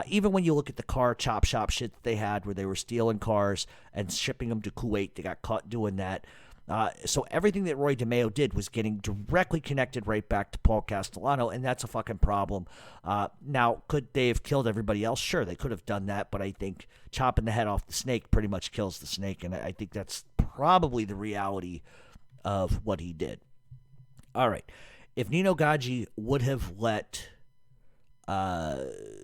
Even when you look at the car chop shop shit that they had where they were stealing cars and shipping them to Kuwait, they got caught doing that. So everything that Roy DeMeo did was getting directly connected right back to Paul Castellano, and that's a fucking problem. Now, could they have killed everybody else? Sure, they could have done that, but I think chopping the head off the snake pretty much kills the snake, and I think that's probably the reality of what he did. All right. If Nino Gaggi would have let Dominic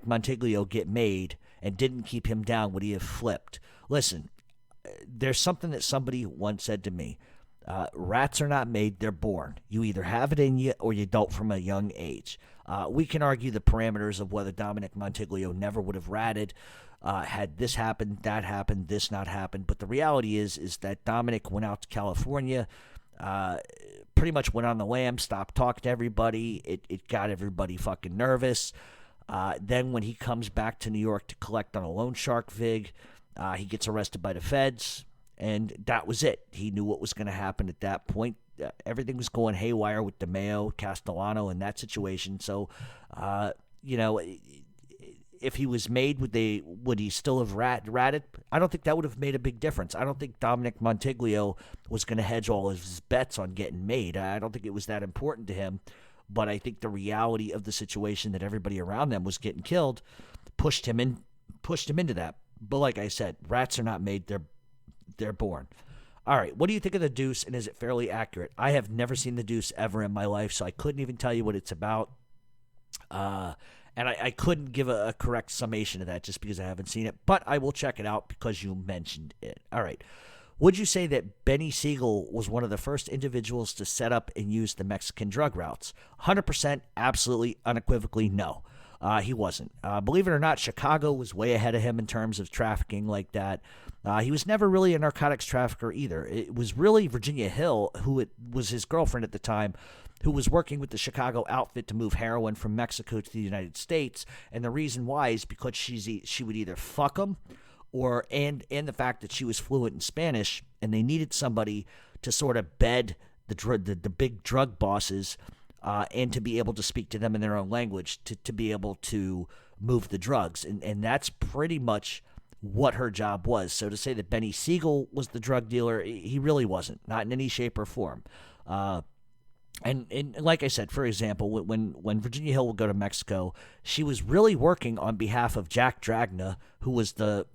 Montiglio get made and didn't keep him down, would he have flipped? Listen, there's something that somebody once said to me. Rats are not made, they're born. You either have it in you or you don't from a young age. We can argue the parameters of whether Dominic Montiglio never would have ratted had this happened, that happened, this not happened. But the reality is that Dominic went out to California, pretty much went on the lam, stopped talking to everybody. It got everybody fucking nervous. Then when he comes back to New York to collect on a loan shark vig, he gets arrested by the feds, and that was it. He knew what was going to happen at that point. Everything was going haywire with DeMeo, Castellano, and that situation. So, if he was made, would he still have ratted? I don't think that would have made a big difference. I don't think Dominic Montiglio was going to hedge all of his bets on getting made. I don't think it was that important to him. But I think the reality of the situation that everybody around them was getting killed pushed him into that. But like I said, rats are not made, they're born. All right, what do you think of The Deuce, and is it fairly accurate? I have never seen The Deuce ever in my life, so I couldn't even tell you what it's about. And I couldn't give a correct summation of that just because I haven't seen it, but I will check it out because you mentioned it. All right. Would you say that Benny Siegel was one of the first individuals to set up and use the Mexican drug routes? 100%, absolutely, unequivocally, no. He wasn't. Believe it or not, Chicago was way ahead of him in terms of trafficking like that. He was never really a narcotics trafficker either. It was really Virginia Hill, who was his girlfriend at the time, who was working with the Chicago outfit to move heroin from Mexico to the United States. And the reason why is because she would either fuck him and the fact that she was fluent in Spanish, and they needed somebody to sort of bed the big drug bosses and to be able to speak to them in their own language to be able to move the drugs. And that's pretty much what her job was. So to say that Benny Siegel was the drug dealer, he really wasn't, not in any shape or form. And like I said, for example, when Virginia Hill would go to Mexico, she was really working on behalf of Jack Dragna, who was the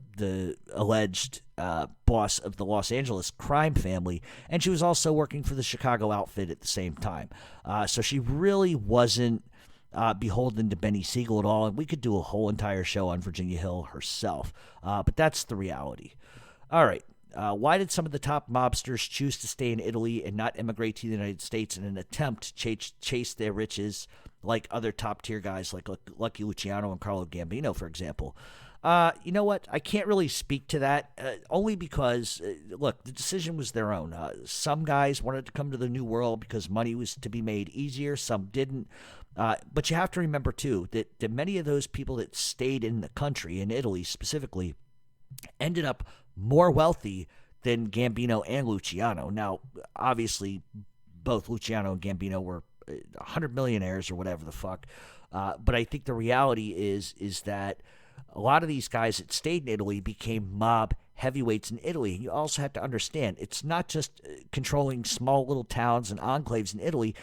alleged boss of the Los Angeles crime family, and she was also working for the Chicago outfit at the same time. So she really wasn't beholden to Benny Siegel at all, and we could do a whole entire show on Virginia Hill herself. But that's the reality. All right. Why did some of the top mobsters choose to stay in Italy and not immigrate to the United States in an attempt to chase their riches like other top-tier guys like Lucky Luciano and Carlo Gambino, for example? You know what? I can't really speak to that, only because, look, the decision was their own. Some guys wanted to come to the New World because money was to be made easier. Some didn't. But you have to remember, too, that many of those people that stayed in the country, in Italy specifically, ended up more wealthy than Gambino and Luciano. Now, obviously, both Luciano and Gambino were 100 millionaires or whatever the fuck. But I think the reality is that a lot of these guys that stayed in Italy became mob heavyweights in Italy. You also have to understand, it's not just controlling small little towns and enclaves in Italy.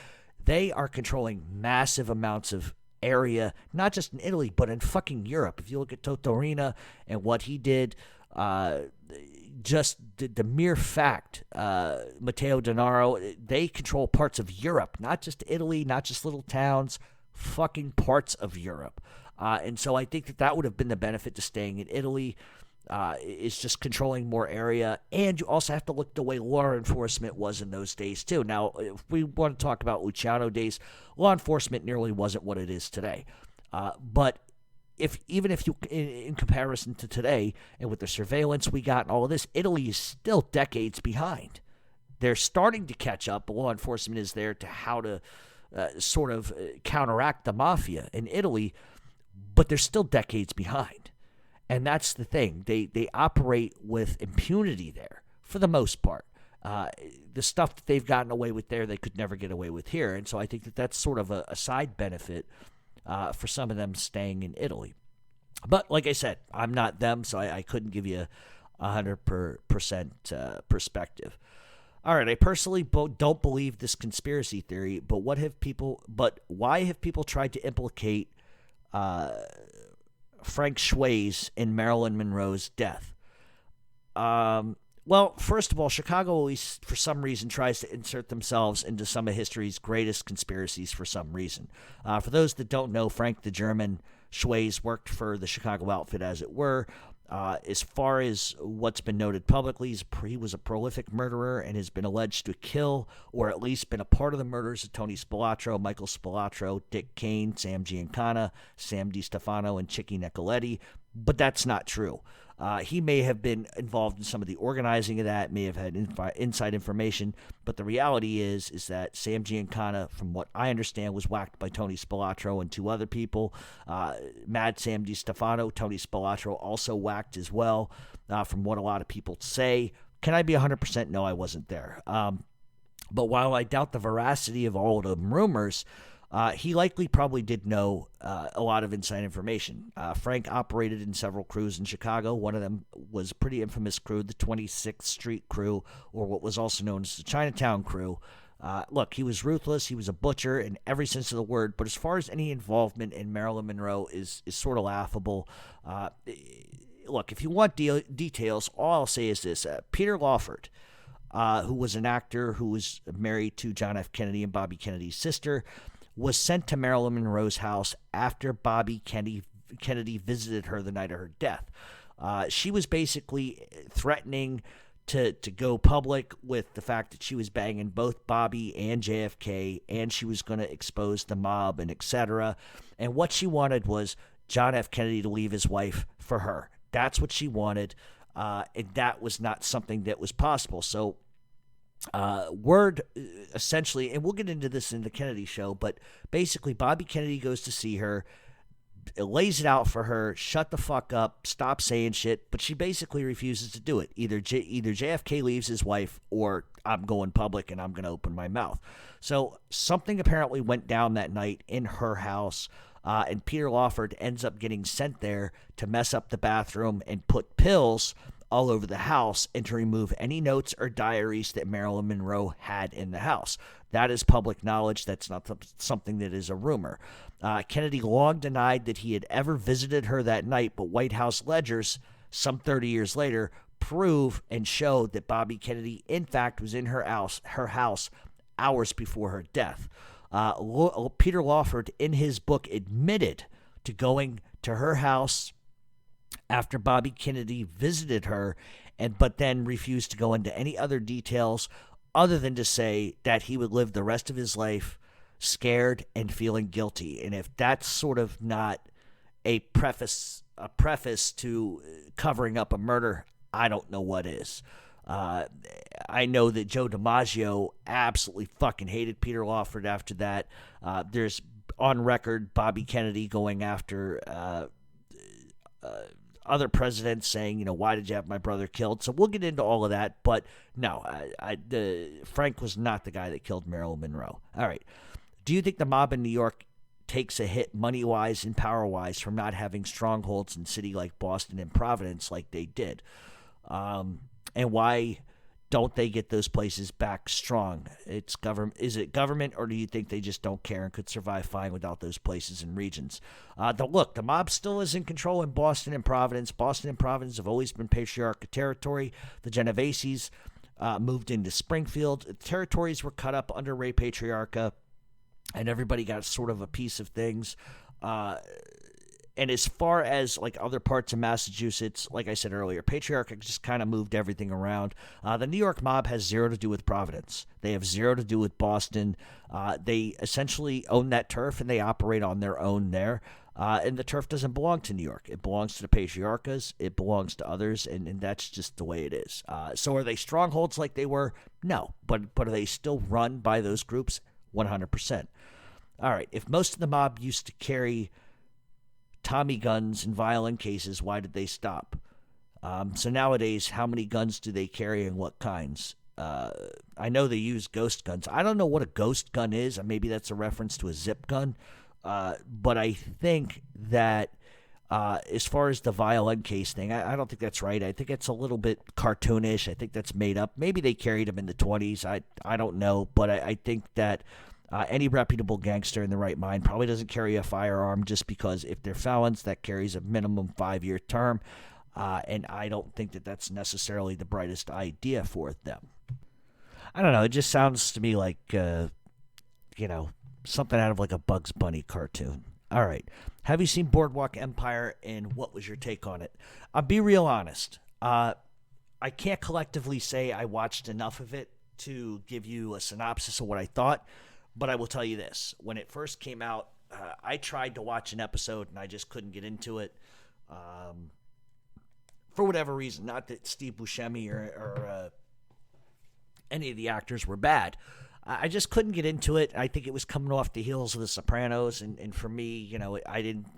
They are controlling massive amounts of area, not just in Italy, but in fucking Europe. If you look at Totorina and what he did, just the mere fact, Matteo Denaro, they control parts of Europe, not just Italy, not just little towns, fucking parts of Europe. And so I think that would have been the benefit to staying in Italy, is just controlling more area. And you also have to look at the way law enforcement was in those days, too. Now, if we want to talk about Luciano days, law enforcement nearly wasn't what it is today. But even if you, in comparison to today, and with the surveillance we got and all of this, Italy is still decades behind. They're starting to catch up. Law enforcement is there to how to sort of counteract the mafia in Italy, but they're still decades behind. And that's the thing. They operate with impunity there, for the most part. The stuff that they've gotten away with there, they could never get away with here. And so I think that that's sort of a side benefit for some of them staying in Italy. But like I said, I'm not them, so I couldn't give you 100% perspective. All right, I personally don't believe this conspiracy theory, but why have people tried to implicate Frank Schweiz in Marilyn Monroe's death? Well, first of all, Chicago always, for some reason, tries to insert themselves into some of history's greatest conspiracies for some reason. For those that don't know, Frank the German Schweiz worked for the Chicago outfit, as it were. As far as what's been noted publicly, he was a prolific murderer and has been alleged to kill, or at least been a part of the murders of Tony Spilotro, Michael Spilotro, Dick Kane, Sam Giancana, Sam DiStefano, and Chicky Nicoletti. But that's not true. He may have been involved in some of the organizing of that, may have had inside information, but the reality is that Sam Giancana, from what I understand, was whacked by Tony Spilotro and two other people. Mad Sam DiStefano, Tony Spilotro also whacked as well, from what a lot of people say. Can I be 100%? No, I wasn't there. But while I doubt the veracity of all of the rumors, he likely probably did know a lot of inside information. Frank operated in several crews in Chicago. One of them was a pretty infamous crew, the 26th Street Crew, or what was also known as the Chinatown Crew. Look, he was ruthless. He was a butcher in every sense of the word. But as far as any involvement in Marilyn Monroe is sort of laughable. Look, if you want details, all I'll say is this. Peter Lawford, who was an actor who was married to John F. Kennedy and Bobby Kennedy's sister, was sent to Marilyn Monroe's house after Bobby Kennedy visited her the night of her death. She was basically threatening to go public with the fact that she was banging both Bobby and JFK, and she was going to expose the mob and etc. And what she wanted was John F. Kennedy to leave his wife for her. That's what she wanted, and that was not something that was possible. So word essentially, and we'll get into this in the Kennedy show, but basically Bobby Kennedy goes to see her, lays it out for her, shut the fuck up, stop saying shit, but she basically refuses to do it. Either JFK leaves his wife, or I'm going public and I'm going to open my mouth. So something apparently went down that night in her house, and Peter Lawford ends up getting sent there to mess up the bathroom and put pills all over the house and to remove any notes or diaries that Marilyn Monroe had in the house. That is public knowledge. That's not something that is a rumor. Kennedy long denied that he had ever visited her that night, but White House ledgers, some 30 years later, prove and show that Bobby Kennedy, in fact, was in her house hours before her death. Peter Lawford, in his book, admitted to going to her house after Bobby Kennedy visited her, but then refused to go into any other details other than to say that he would live the rest of his life scared and feeling guilty. And if that's sort of not a preface a preface to covering up a murder, I don't know what is. I know that Joe DiMaggio absolutely fucking hated Peter Lawford after that. There's on record Bobby Kennedy going after other presidents saying, why did you have my brother killed? So we'll get into all of that. But no, Frank was not the guy that killed Marilyn Monroe. All right. Do you think the mob in New York takes a hit money-wise and power-wise from not having strongholds in city like Boston and Providence like they did? And why don't they get those places back strong? It's government. Is it government, or do you think they just don't care and could survive fine without those places and regions? The mob still is in control in Boston and Providence. Boston and Providence have always been patriarchal territory. The Genoveses moved into Springfield. The territories were cut up under Ray Patriarcha, and everybody got sort of a piece of things. And as far as like other parts of Massachusetts, like I said earlier, Patriarcha just kind of moved everything around. The New York mob has zero to do with Providence. They have zero to do with Boston. They essentially own that turf and they operate on their own there. And the turf doesn't belong to New York. It belongs to the Patriarchas. It belongs to others, and that's just the way it is. So are they strongholds like they were? No. But are they still run by those groups? 100%. All right. If most of the mob used to carry Tommy guns in violent cases, why did they stop? So nowadays, how many guns do they carry and what kinds? I know they use ghost guns. I don't know what a ghost gun is. Maybe that's a reference to a zip gun. But I think that as far as the violent case thing, I don't think that's right. I think it's a little bit cartoonish. I think that's made up. Maybe they carried them in the 20s. I don't know. But I think that any reputable gangster in the right mind probably doesn't carry a firearm, just because if they're felons, that carries a minimum 5-year term. And I don't think that that's necessarily the brightest idea for them. I don't know. It just sounds to me like, something out of like a Bugs Bunny cartoon. All right. Have you seen Boardwalk Empire, and what was your take on it? I'll be real honest. I can't collectively say I watched enough of it to give you a synopsis of what I thought. But I will tell you this. When it first came out, I tried to watch an episode, and I just couldn't get into it for whatever reason. Not that Steve Buscemi or any of the actors were bad. I just couldn't get into it. I think it was coming off the heels of The Sopranos, and for me, I didn't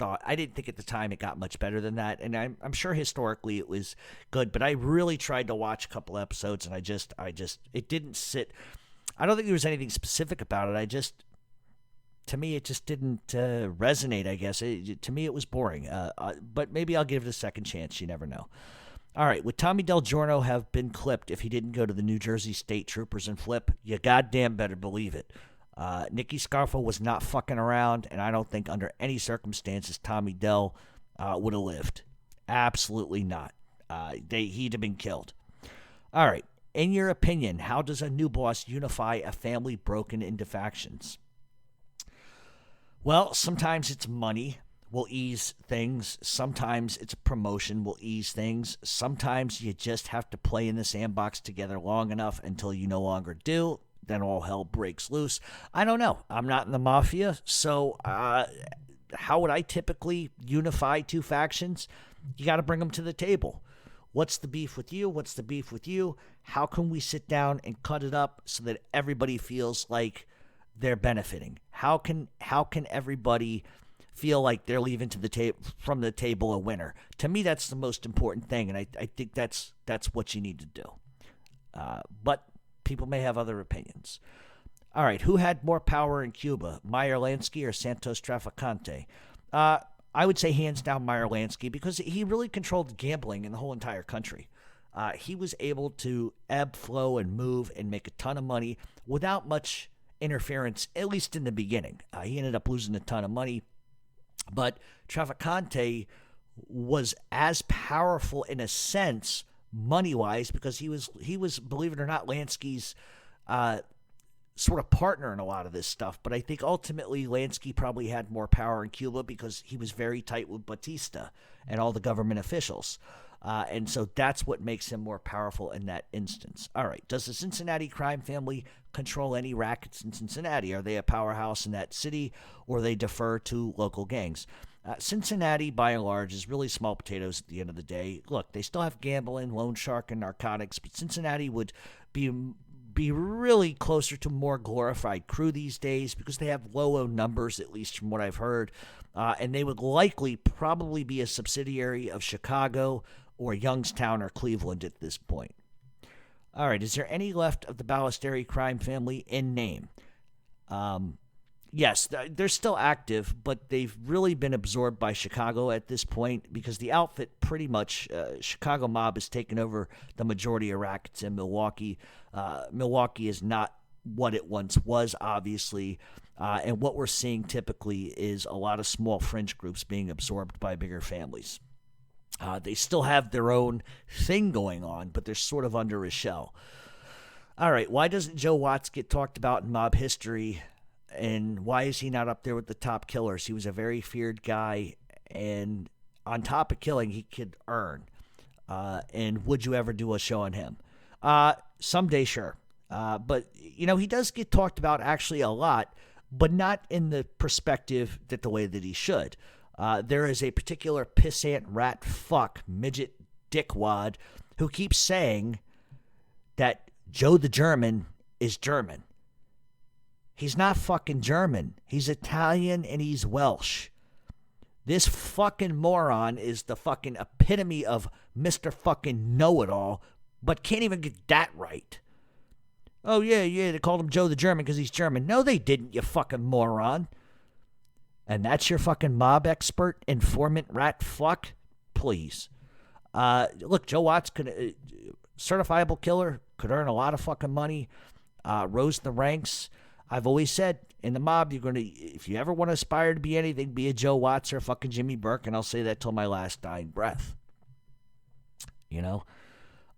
think at the time it got much better than that. And I'm sure historically it was good, but I really tried to watch a couple episodes, and it didn't sit. I don't think there was anything specific about it. To me, it just didn't resonate, I guess. To me, it was boring. But maybe I'll give it a second chance. You never know. All right. Would Tommy Del Giorno have been clipped if he didn't go to the New Jersey State Troopers and flip? You goddamn better believe it. Nicky Scarfo was not fucking around, and I don't think under any circumstances Tommy Del would have lived. Absolutely not. He'd have been killed. All right. In your opinion, how does a new boss unify a family broken into factions? Well, sometimes it's money will ease things. Sometimes it's promotion will ease things. Sometimes you just have to play in the sandbox together long enough until you no longer do. Then all hell breaks loose. I don't know. I'm not in the mafia, so how would I typically unify two factions? You got to bring them to the table. What's the beef with you? What's the beef with you? How can we sit down and cut it up so that everybody feels like they're benefiting? How can everybody feel like they're leaving from the table a winner? To me, that's the most important thing, and I think that's what you need to do. But people may have other opinions. All right, who had more power in Cuba, Meyer Lansky or Santos Trafficante? I would say hands down Meyer Lansky, because he really controlled gambling in the whole entire country. He was able to ebb, flow, and move and make a ton of money without much interference, at least in the beginning. He ended up losing a ton of money. But Trafficante was as powerful in a sense, money-wise, because he was, believe it or not, Lansky's sort of partner in a lot of this stuff. But I think ultimately Lansky probably had more power in Cuba because he was very tight with Batista and all the government officials. And so that's what makes him more powerful in that instance. All right. Does the Cincinnati crime family control any rackets in Cincinnati? Are they a powerhouse in that city, or they defer to local gangs? Cincinnati, by and large, is really small potatoes at the end of the day. Look, they still have gambling, loan shark, and narcotics, but Cincinnati would be really closer to more glorified crew these days because they have low numbers, at least from what I've heard. And they would likely probably be a subsidiary of Chicago or Youngstown or Cleveland at this point. All right, is there any left of the Ballesteri crime family in name? Yes, they're still active, but they've really been absorbed by Chicago at this point because the outfit pretty much, Chicago mob has taken over the majority of rackets in Milwaukee. Milwaukee is not what it once was, obviously, and what we're seeing typically is a lot of small fringe groups being absorbed by bigger families. They still have their own thing going on, but they're sort of under a shell. All right, why doesn't Joe Watts get talked about in mob history? And why is he not up there with the top killers? He was a very feared guy, and on top of killing, he could earn. And would you ever do a show on him? Someday, sure. But, you know, he does get talked about actually a lot, but not in the perspective that the way that he should. There is a particular pissant rat fuck midget dickwad who keeps saying that Joe the German is German. He's not fucking German. He's Italian and he's Welsh. This fucking moron is the fucking epitome of Mr. fucking know-it-all, but can't even get that right. Oh, yeah, they called him Joe the German because he's German. No, they didn't, you fucking moron. And that's your fucking mob expert, informant, rat fuck? Please. Look, Joe Watts, certifiable killer, could earn a lot of fucking money, rose the ranks. I've always said, in the mob, you're going to, if you ever want to aspire to be anything, be a Joe Watts or a fucking Jimmy Burke, and I'll say that till my last dying breath. You know?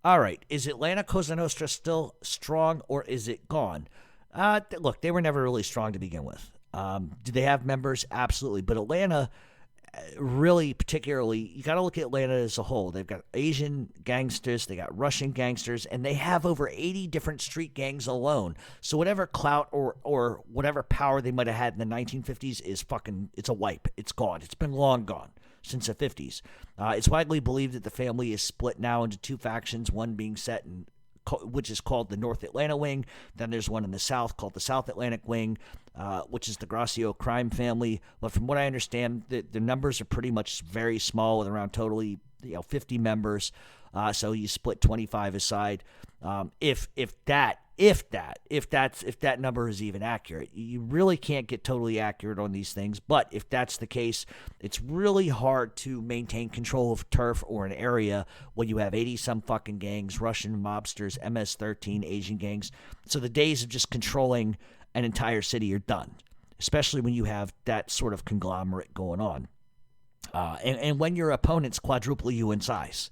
All right, is Atlanta Cosa Nostra still strong, or is it gone? Look, they were never really strong to begin with. Do they have members? Absolutely. But Atlanta, really particularly, you got to look at Atlanta as a whole. They've got Asian gangsters, they got Russian gangsters, and they have over 80 different street gangs alone. So whatever clout or whatever power they might have had in the 1950s is fucking, it's a wipe. It's gone. It's been long gone since the 50s. It's widely believed that the family is split now into two factions, one being set in which is called the North Atlanta Wing. Then there's one in the South called the South Atlantic Wing, which is the Gracio crime family. But from what I understand, the numbers are pretty much very small, with around totally 50 members. So you split 25 aside. If that number is even accurate. You really can't get totally accurate on these things, but if that's the case, it's really hard to maintain control of turf or an area when you have 80-some fucking gangs, Russian mobsters, MS-13, Asian gangs. So the days of just controlling an entire city are done, especially when you have that sort of conglomerate going on. And when your opponents quadruple you in size,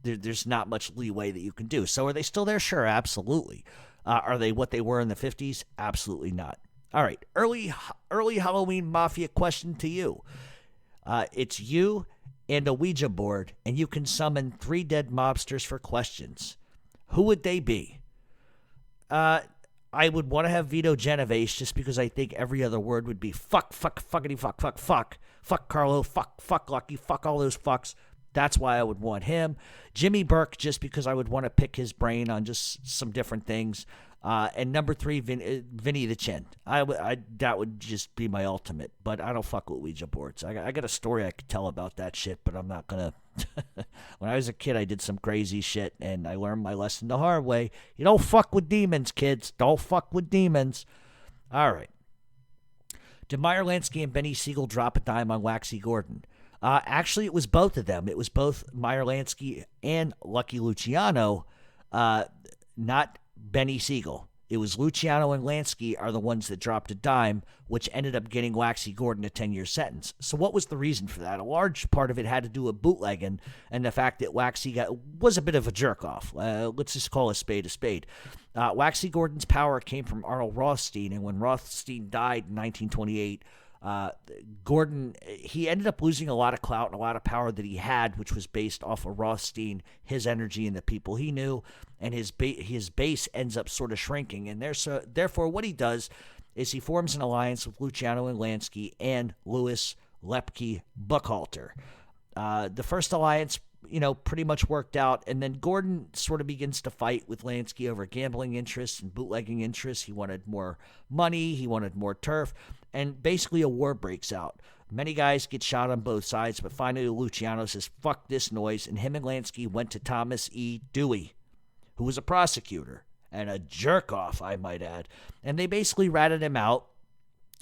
there's not much leeway that you can do. So are they still there? Sure, absolutely. Are they what they were in the 50s? Absolutely not. All right, early Halloween Mafia question to you. It's you and a Ouija board, and you can summon 3 dead mobsters for questions. Who would they be? I would want to have Vito Genovese just because I think every other word would be fuck, fuckity, fuck Carlo, fuck Lucky, fuck all those fucks. That's why I would want him. Jimmy Burke, just because I would want to pick his brain on just some different things. And number 3, Vinny the Chin. That would just be my ultimate. But I don't fuck with Ouija boards. I got a story I could tell about that shit, but I'm not going to. When I was a kid, I did some crazy shit, and I learned my lesson the hard way. You don't fuck with demons, kids. Don't fuck with demons. All right. Did Meyer Lansky and Benny Siegel drop a dime on Waxy Gordon? Actually, it was both of them. It was both Meyer Lansky and Lucky Luciano, not Benny Siegel. It was Luciano and Lansky are the ones that dropped a dime, which ended up getting Waxy Gordon a 10-year sentence. So what was the reason for that? A large part of it had to do with bootlegging and the fact that Waxy was a bit of a jerk-off. Let's just call a spade a spade. Waxy Gordon's power came from Arnold Rothstein, and when Rothstein died in 1928, Gordon, he ended up losing a lot of clout and a lot of power that he had, which was based off of Rothstein, his energy and the people he knew, and his base ends up sort of shrinking. And therefore, what he does is he forms an alliance with Luciano and Lansky and Louis Lepke, Buckhalter. The first alliance, pretty much worked out, and then Gordon sort of begins to fight with Lansky over gambling interests and bootlegging interests. He wanted more money, he wanted more turf, and basically a war breaks out. Many guys get shot on both sides, but finally Luciano says, fuck this noise, and him and Lansky went to Thomas E. Dewey, who was a prosecutor, and a jerk-off, I might add, and they basically ratted him out,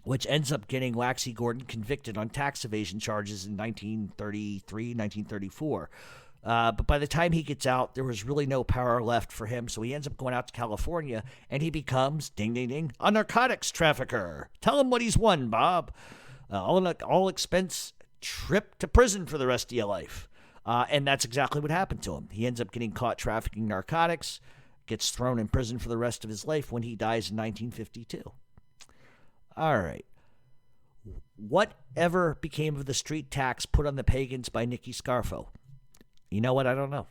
which ends up getting Laxey Gordon convicted on tax evasion charges in 1933, 1934. But by the time he gets out, there was really no power left for him, so he ends up going out to California, and he becomes, ding, ding, ding, a narcotics trafficker. Tell him what he's won, Bob. All expense trip to prison for the rest of your life. And that's exactly what happened to him. He ends up getting caught trafficking narcotics, gets thrown in prison for the rest of his life when he dies in 1952. All right. Whatever became of the street tax put on the pagans by Nicky Scarfo? You know what? I don't know.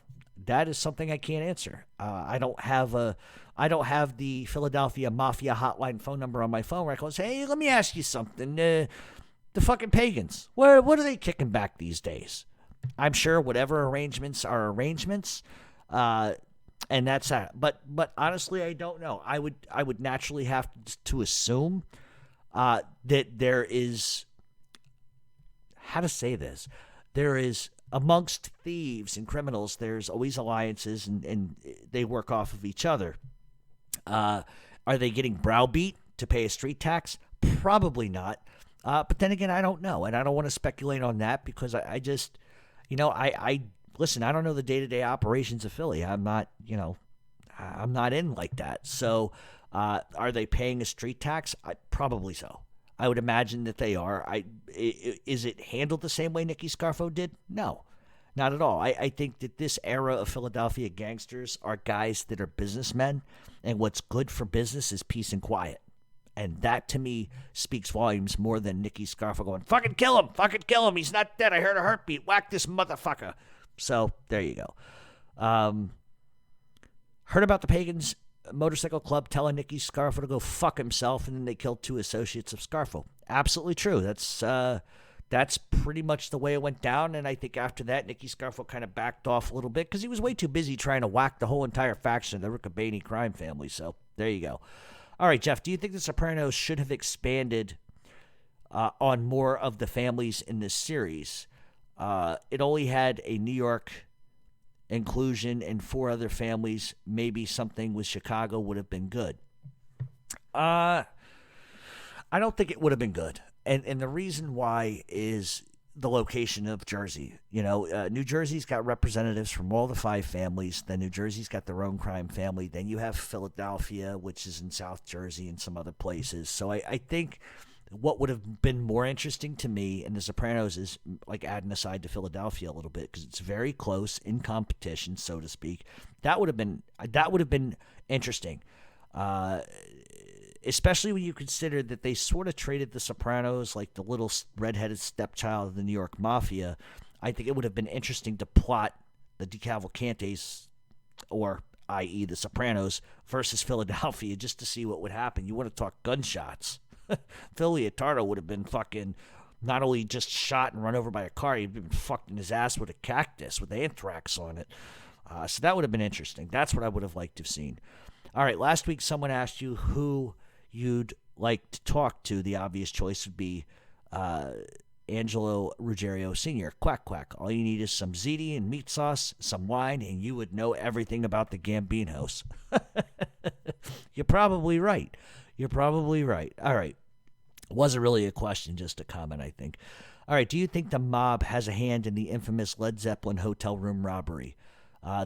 That is something I can't answer. I don't have the Philadelphia Mafia hotline phone number on my phone where I go say, hey, let me ask you something. The fucking pagans, what are they kicking back these days? I'm sure whatever arrangements are arrangements, and that's that. But honestly, I don't know. I would naturally have to assume that there is, how to say this, there is, amongst thieves and criminals, there's always alliances, and they work off of each other. Are they getting browbeat to pay a street tax? Probably not. But then again, I don't know, and I don't want to speculate on that because I just, listen, I don't know the day-to-day operations of Philly. I'm not in like that. So are they paying a street tax? Probably so. I would imagine that they are. Is it handled the same way Nicky Scarfo did? No, not at all. I think that this era of Philadelphia gangsters are guys that are businessmen, and what's good for business is peace and quiet. And that, to me, speaks volumes more than Nicky Scarfo going, fucking kill him, he's not dead, I heard a heartbeat, whack this motherfucker. So, there you go. Heard about the Pagans Motorcycle Club telling Nicky Scarfo to go fuck himself, and then they killed 2 associates of Scarfo. Absolutely true. That's pretty much the way it went down, and I think after that, Nicky Scarfo kind of backed off a little bit because he was way too busy trying to whack the whole entire faction of the Riccoboni crime family. So, there you go. All right, Jeff, do you think The Sopranos should have expanded on more of the families in this series? It only had a New York inclusion and 4 other families. Maybe something with Chicago would have been good. I don't think it would have been good. And the reason why is the location of Jersey. New Jersey's got representatives from all the 5 families. Then New Jersey's got their own crime family. Then you have Philadelphia, which is in South Jersey and some other places. So I think what would have been more interesting to me in The Sopranos is like adding a side to Philadelphia a little bit because it's very close in competition, so to speak. That would have been interesting. Especially when you consider that they sort of treated the Sopranos like the little redheaded stepchild of the New York Mafia. I think it would have been interesting to plot the DeCavalcantes, or i.e. the Sopranos, versus Philadelphia just to see what would happen. You want to talk gunshots. Phil Leotardo would have been fucking not only just shot and run over by a car, he'd been fucked in his ass with a cactus with anthrax on it. So that would have been interesting. That's what I would have liked to have seen. All right, last week someone asked you who you'd like to talk to. The obvious choice would be Angelo Ruggiero Sr. Quack, quack. All you need is some ziti and meat sauce, some wine, and you would know everything about the Gambinos. You're probably right. All right. Wasn't really a question, just a comment, I think. All right, do you think the mob has a hand in the infamous Led Zeppelin hotel room robbery?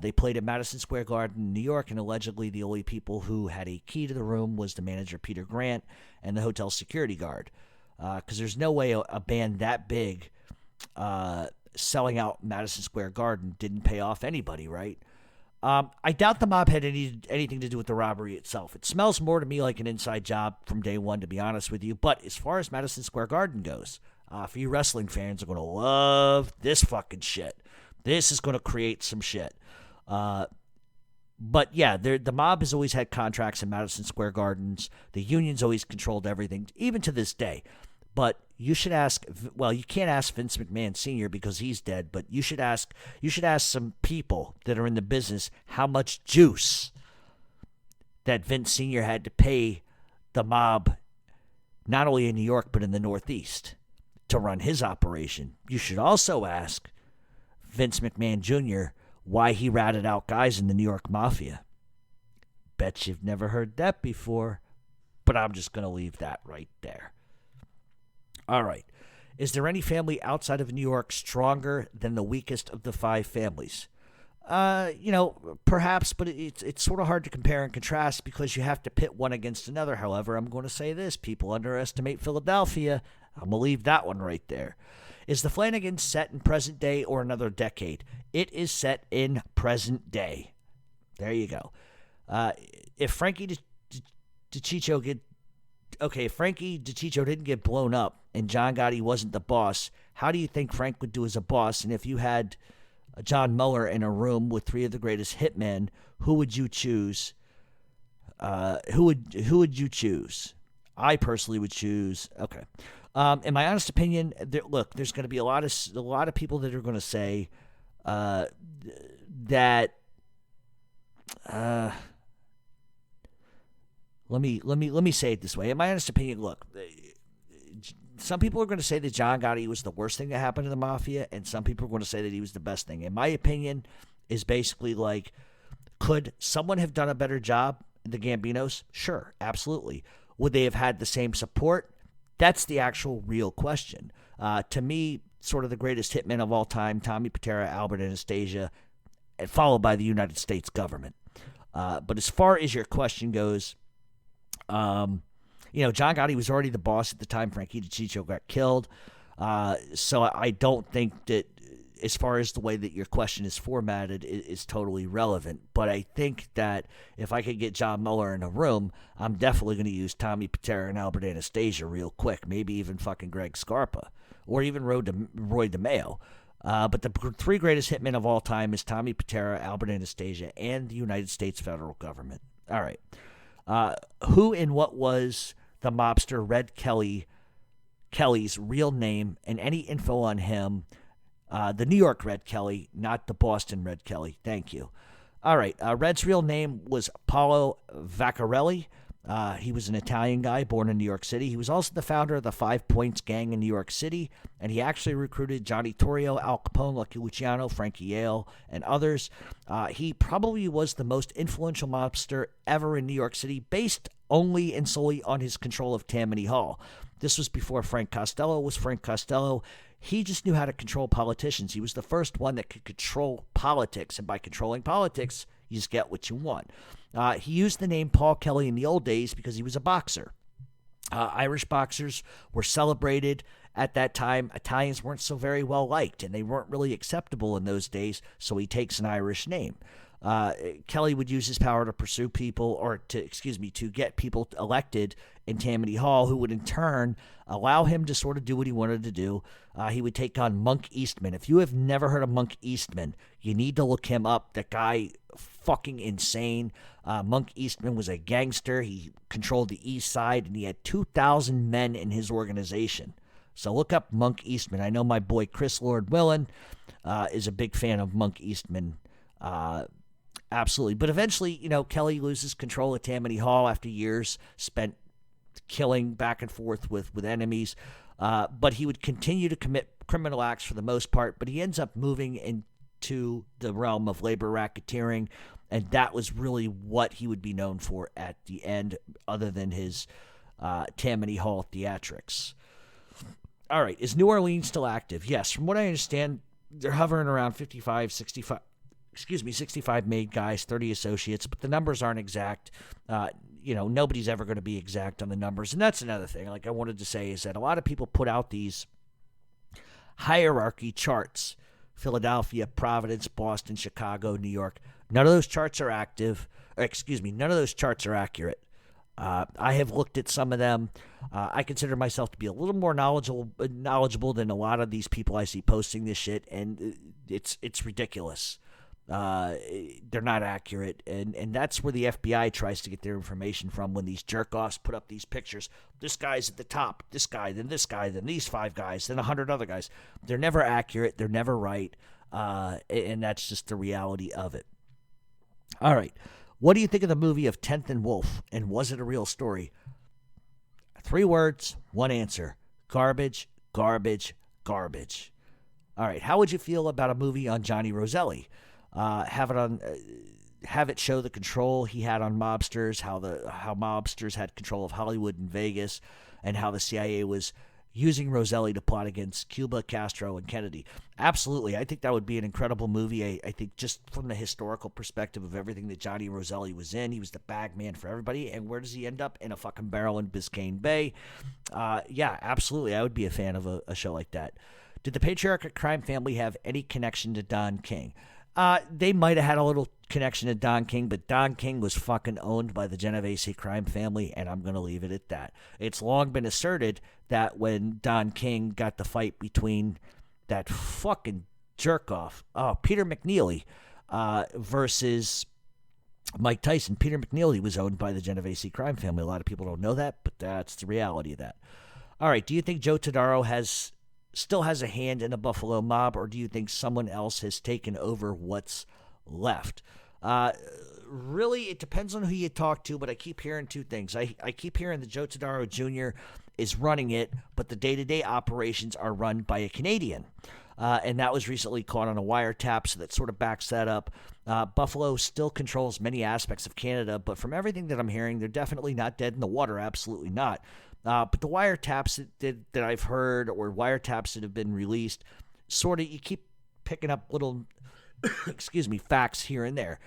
They played at Madison Square Garden in New York, and allegedly the only people who had a key to the room was the manager, Peter Grant, and the hotel security guard. Because there's no way a band that big selling out Madison Square Garden didn't pay off anybody, right? I doubt the mob had anything to do with the robbery itself. It smells more to me like an inside job from day one, to be honest with you. But as far as Madison Square Garden goes, for you wrestling fans are going to love this fucking shit. This is going to create some shit. But yeah, the mob has always had contracts in Madison Square Gardens. The union's always controlled everything, even to this day. but you should ask. Well, you can't ask Vince McMahon Sr. because he's dead, but you should ask some people that are in the business how much juice that Vince Sr. had to pay the mob, not only in New York but in the Northeast, to run his operation. You should also ask Vince McMahon Jr. why he ratted out guys in the New York Mafia. Bet you've never heard that before, but I'm just going to leave that right there. All right. Is there any family outside of New York stronger than the weakest of the 5 families? Perhaps, but it's sort of hard to compare and contrast because you have to pit one against another. However, I'm going to say this. People underestimate Philadelphia. I'm going to leave that one right there. Is the Flannagans set in present day or another decade? It is set in present day. There you go. If Frankie DiCiccio if Frankie DiCiccio didn't get blown up and John Gotti wasn't the boss, how do you think Frank would do as a boss? And if you had John Muller in a room with 3 of the greatest hitmen, who would you choose? Who would you choose? I personally would choose. Okay. In my honest opinion, there's going to be a lot of people that are going to say that. Let me say it this way. In my honest opinion, look, some people are going to say that John Gotti was the worst thing that happened to the Mafia, and some people are going to say that he was the best thing. In my opinion, is basically like, could someone have done a better job? The Gambinos? Sure, absolutely. Would they have had the same support? That's the actual real question. To me, sort of the greatest hitmen of all time, Tommy Patera, Albert Anastasia, and followed by the United States government. But as far as your question goes, John Gotti was already the boss at the time Frankie DiCiccio got killed. So I don't think that, as far as the way that your question is formatted, is totally relevant. But I think that if I could get John Muller in a room, I'm definitely going to use Tommy Patera and Albert Anastasia real quick. Maybe even fucking Greg Scarpa or even Roy DeMeo. But the 3 greatest hitmen of all time is Tommy Patera, Albert Anastasia, and the United States federal government. All right. Who and what was the mobster Red Kelly's real name, and any info on him? The New York Red Kelly, not the Boston Red Kelly. Thank you. All right. Red's real name was Paolo Vaccarelli. He was an Italian guy born in New York City. He was also the founder of the 5 Points Gang in New York City, and he actually recruited Johnny Torrio, Al Capone, Lucky Luciano, Frankie Yale, and others. He probably was the most influential mobster ever in New York City, based only and solely on his control of Tammany Hall. This was before Frank Costello was Frank Costello. He just knew how to control politicians. He was the first one that could control politics, and by controlling politics, you just get what you want. He used the name Paul Kelly in the old days because he was a boxer. Irish boxers were celebrated at that time. Italians weren't so very well liked, and they weren't really acceptable in those days, so he takes an Irish name. Kelly would use his power to pursue people, or to get people elected in Tammany Hall, who would in turn allow him to sort of do what he wanted to do. He would take on Monk Eastman. If you have never heard of Monk Eastman, you need to look him up. That guy, fucking insane. Monk Eastman was a gangster. He controlled the East Side, and he had 2,000 men in his organization. So look up Monk Eastman. I know my boy Chris Lord Willen is a big fan of Monk Eastman. Absolutely. But eventually, Kelly loses control of Tammany Hall after years spent killing back and forth with enemies. But he would continue to commit criminal acts for the most part, but he ends up moving into the realm of labor racketeering, and that was really what he would be known for at the end, other than his Tammany Hall theatrics. All right, is New Orleans still active? Yes, from what I understand, they're hovering around 65 made guys, 30 associates, but the numbers aren't exact. Nobody's ever going to be exact on the numbers. And that's another thing, like I wanted to say, is that a lot of people put out these hierarchy charts: Philadelphia, Providence, Boston, Chicago, New York. None of those charts are active. None of those charts are accurate. I have looked at some of them. I consider myself to be a little more knowledgeable than a lot of these people I see posting this shit, and it's ridiculous. They're not accurate, and that's where the FBI tries to get their information from when these jerk-offs put up these pictures. This guy's at the top, this guy, then these 5 guys, then 100 other guys. They're never accurate, they're never right, and that's just the reality of it. All right, what do you think of the movie of 10th and Wolf, and was it a real story? 3 words, 1 answer. Garbage, garbage, garbage. All right, how would you feel about a movie on Johnny Roselli? Have it show the control he had on mobsters, how mobsters had control of Hollywood and Vegas, and how the CIA was using Roselli to plot against Cuba, Castro, and Kennedy. Absolutely. I think that would be an incredible movie. I think just from the historical perspective of everything that Johnny Roselli was in, he was the bag man for everybody. And where does he end up? In a fucking barrel in Biscayne Bay. Yeah, absolutely. I would be a fan of a show like that. Did the patriarchal crime family have any connection to Don King? They might have had a little connection to Don King, but Don King was fucking owned by the Genovese crime family, and I'm going to leave it at that. It's long been asserted that when Don King got the fight between that fucking jerk-off, Peter McNeely, versus Mike Tyson, Peter McNeely was owned by the Genovese crime family. A lot of people don't know that, but that's the reality of that. All right, do you think Joe Todaro still has a hand in the Buffalo mob, or do you think someone else has taken over what's left? Really, it depends on who you talk to, but I keep hearing 2 things. I keep hearing that Joe Todaro Jr. is running it, but the day-to-day operations are run by a Canadian. And that was recently caught on a wiretap, so that sort of backs that up. Buffalo still controls many aspects of Canada, but from everything that I'm hearing, they're definitely not dead in the water, absolutely not. But the wiretaps that I've heard, or wiretaps that have been released, sort of, you keep picking up little, facts here and there.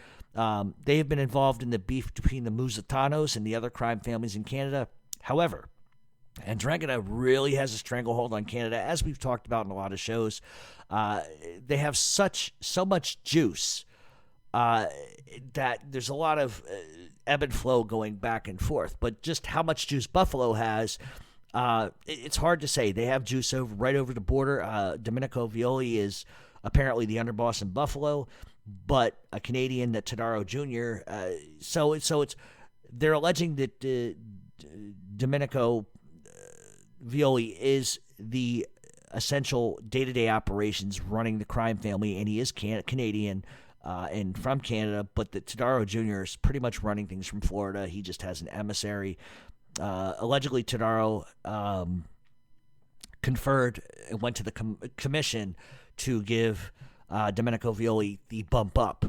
They have been involved in the beef between the Musitanos and the other crime families in Canada. However, Andromeda really has a stranglehold on Canada, as we've talked about in a lot of shows. They have so much juice that there's a lot of ebb and flow going back and forth. But just how much juice Buffalo has, it's hard to say. They have juice right over the border. Domenico Violi is apparently the underboss in Buffalo, but a Canadian, that Todaro Jr. So it's they're alleging that Domenico Violi is the essential day-to-day operations running the crime family, and he is Canadian. And from Canada, but that Todaro Jr. is pretty much running things from Florida. He just has an emissary. Allegedly, Todaro conferred and went to the commission to give Domenico Violi the bump up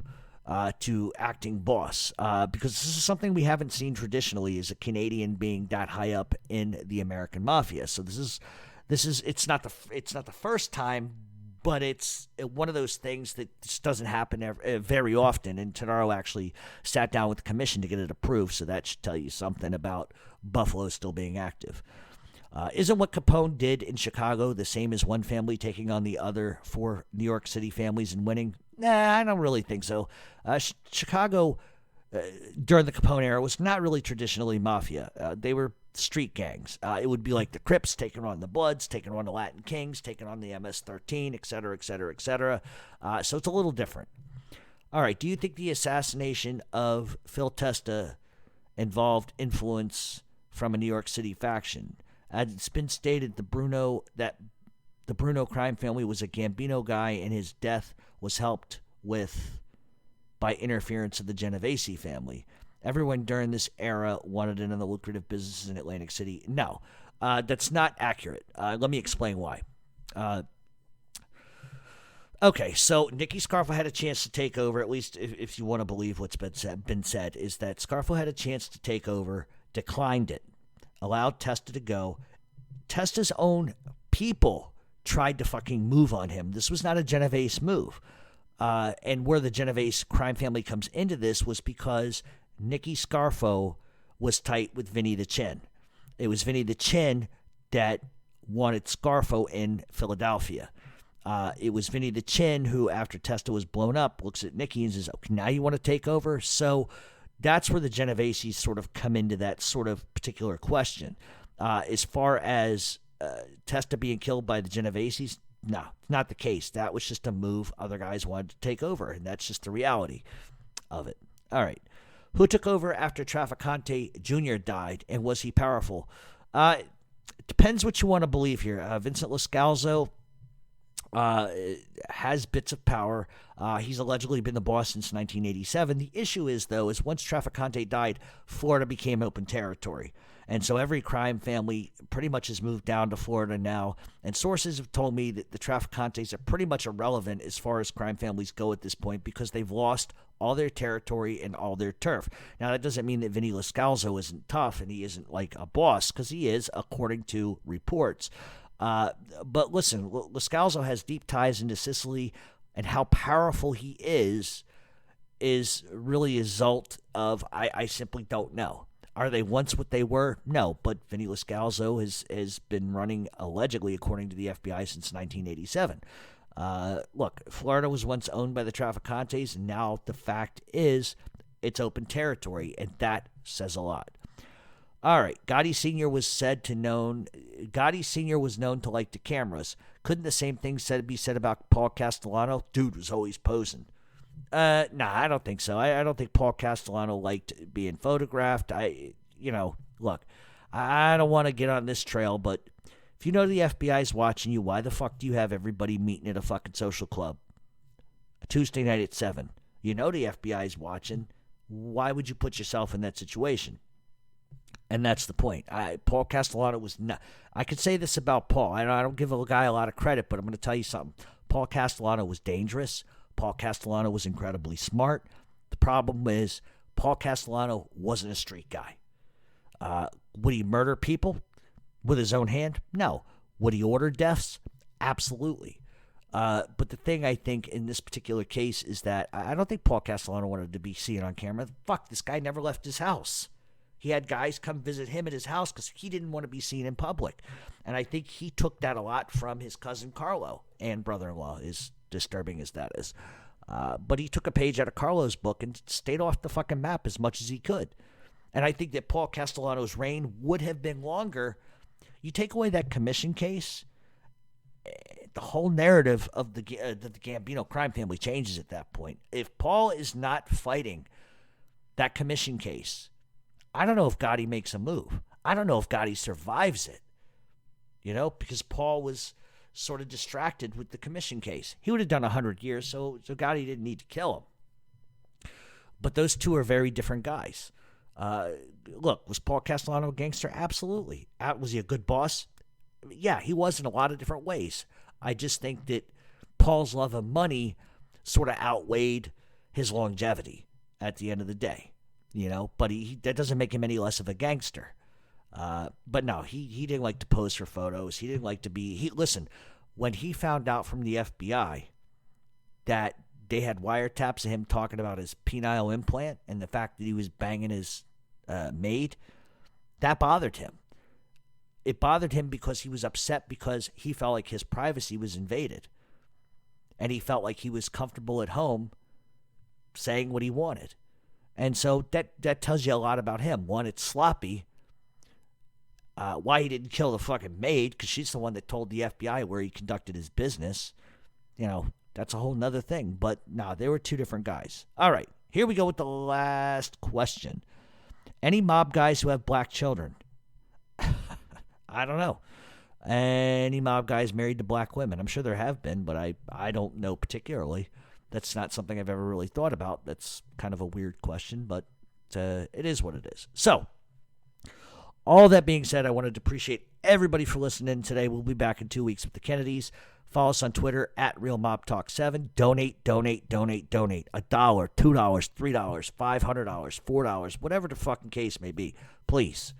to acting boss, because this is something we haven't seen traditionally, is a Canadian being that high up in the American mafia. So this is it's not the first time, but it's one of those things that just doesn't happen very often. And Todaro actually sat down with the commission to get it approved, so that should tell you something about Buffalo still being active. Isn't what Capone did in Chicago the same as one family taking on the other 4 New York City families and winning? Nah, I don't really think so. Chicago, during the Capone era, was not really traditionally mafia. They were street gangs. It would be like the Crips taking on the Bloods, taking on the Latin Kings, taking on the MS-13, et cetera, et cetera, et cetera. So it's a little different. All right, do you think the assassination of Phil Testa involved influence from a New York City faction? It's been stated that the Bruno crime family was a Gambino guy, and his death was helped with by interference of the Genovese family. Everyone during this era wanted in on the lucrative businesses in Atlantic City. No, that's not accurate. Let me explain why. Okay, so Nicky Scarfo had a chance to take over, at least if you want to believe what's been said, is that Scarfo had a chance to take over, declined it, allowed Testa to go. Testa's own people tried to fucking move on him. This was not a Genovese move. And where the Genovese crime family comes into this was because Nicky Scarfo was tight with Vinny the Chin. It was Vinny the Chin that wanted Scarfo in Philadelphia. It was Vinny the Chin who, after Testa was blown up, looks at Nicky and says, okay, now you want to take over? So that's where the Genoveses sort of come into that sort of particular question. As far as Testa being killed by the Genoveses, No, not the case. That was just a move other guys wanted to take over, and that's just the reality of it. All right. Who took over after Trafficante Jr. died, and was he powerful? It depends what you want to believe here. Vincent Lascalzo has bits of power. He's allegedly been the boss since 1987. The issue is, though, is once Trafficante died, Florida became open territory. And so every crime family pretty much has moved down to Florida now. And sources have told me that the Trafficantes are pretty much irrelevant as far as crime families go at this point because they've lost all their territory and all their turf. Now, that doesn't mean that Vinny Lascalzo isn't tough and he isn't like a boss, because he is, according to reports. But listen, Lascalzo has deep ties into Sicily, and how powerful he is really a result of I simply don't know. Are they once what they were? No, but Vinny Lascalzo has been running, allegedly, according to the FBI, since 1987. Look, Florida was once owned by the Trafficantes, and now the fact is it's open territory, and that says a lot. All right, Gotti Sr. was known to like the cameras. Couldn't the same thing be said about Paul Castellano? Dude was always posing. Nah, I don't think so. I don't think Paul Castellano liked being photographed. Look, I don't want to get on this trail, but if you know the FBI's watching you, why the fuck do you have everybody meeting at a fucking social club? A Tuesday night at 7. You know the FBI's watching. Why would you put yourself in that situation? And that's the point. Paul Castellano was not. I could say this about Paul. I don't give a guy a lot of credit, but I'm going to tell you something. Paul Castellano was dangerous. Paul Castellano was incredibly smart. The problem is Paul Castellano wasn't a street guy. Would he murder people with his own hand? No. Would he order deaths? Absolutely. But the thing I think in this particular case is that I don't think Paul Castellano wanted to be seen on camera. Fuck, this guy never left his house. He had guys come visit him at his house because he didn't want to be seen in public. And I think he took that a lot from his cousin Carlo and brother-in-law, as disturbing as that is. But he took a page out of Carlo's book and stayed off the fucking map as much as he could. And I think that Paul Castellano's reign would have been longer. You take away that commission case, the whole narrative of the Gambino crime family changes at that point. If Paul is not fighting that commission case, I don't know if Gotti makes a move. I don't know if Gotti survives it, because Paul was sort of distracted with the commission case. He would have done 100 years, so Gotti didn't need to kill him. But those two are very different guys. Look, was Paul Castellano a gangster? Absolutely. Was he a good boss? Yeah, he was in a lot of different ways. I just think that Paul's love of money sort of outweighed his longevity at the end of the day. But that doesn't make him any less of a gangster. But no, he didn't like to pose for photos. He didn't like to be... Listen, when he found out from the FBI that they had wiretaps of him talking about his penile implant and the fact that he was banging his maid, that bothered him. It bothered him because he was upset because he felt like his privacy was invaded. And he felt like he was comfortable at home saying what he wanted. And so that tells you a lot about him. One, it's sloppy. Why he didn't kill the fucking maid, because she's the one that told the FBI where he conducted his business. That's a whole nother thing. But no, they were two different guys. All right, here we go with the last question. Any mob guys who have black children? I don't know. Any mob guys married to black women? I'm sure there have been, but I don't know particularly. That's not something I've ever really thought about. That's kind of a weird question, but it is what it is. So, all that being said, I wanted to appreciate everybody for listening today. We'll be back in 2 weeks with the Kennedys. Follow us on Twitter at RealMobTalk7. Donate. $1, $2, $3, $500, $4, whatever the fucking case may be. Please.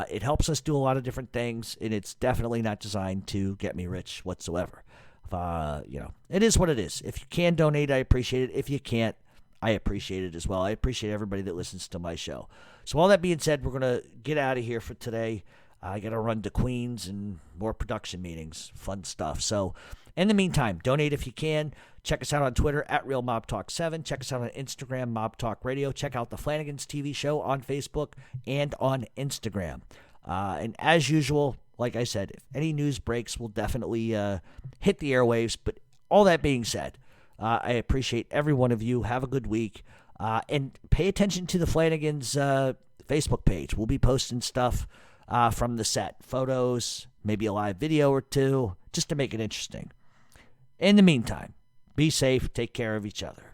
It helps us do a lot of different things, and it's definitely not designed to get me rich whatsoever. It is what it is. If you can donate, I appreciate it. If you can't, I appreciate it as well. I appreciate everybody that listens to my show. So all that being said, we're going to get out of here for today. I got to run to Queens and more production meetings, fun stuff. So in the meantime, donate if you can. Check us out on Twitter at RealMobTalk7. Check us out on Instagram, Mob Talk Radio. Check out the Flannan's TV show on Facebook and on Instagram. And as usual, like I said, if any news breaks, we'll definitely hit the airwaves. But all that being said, I appreciate every one of you. Have a good week. And pay attention to the Flannan's Facebook page. We'll be posting stuff from the set. Photos, maybe a live video or two, just to make it interesting. In the meantime, be safe, take care of each other.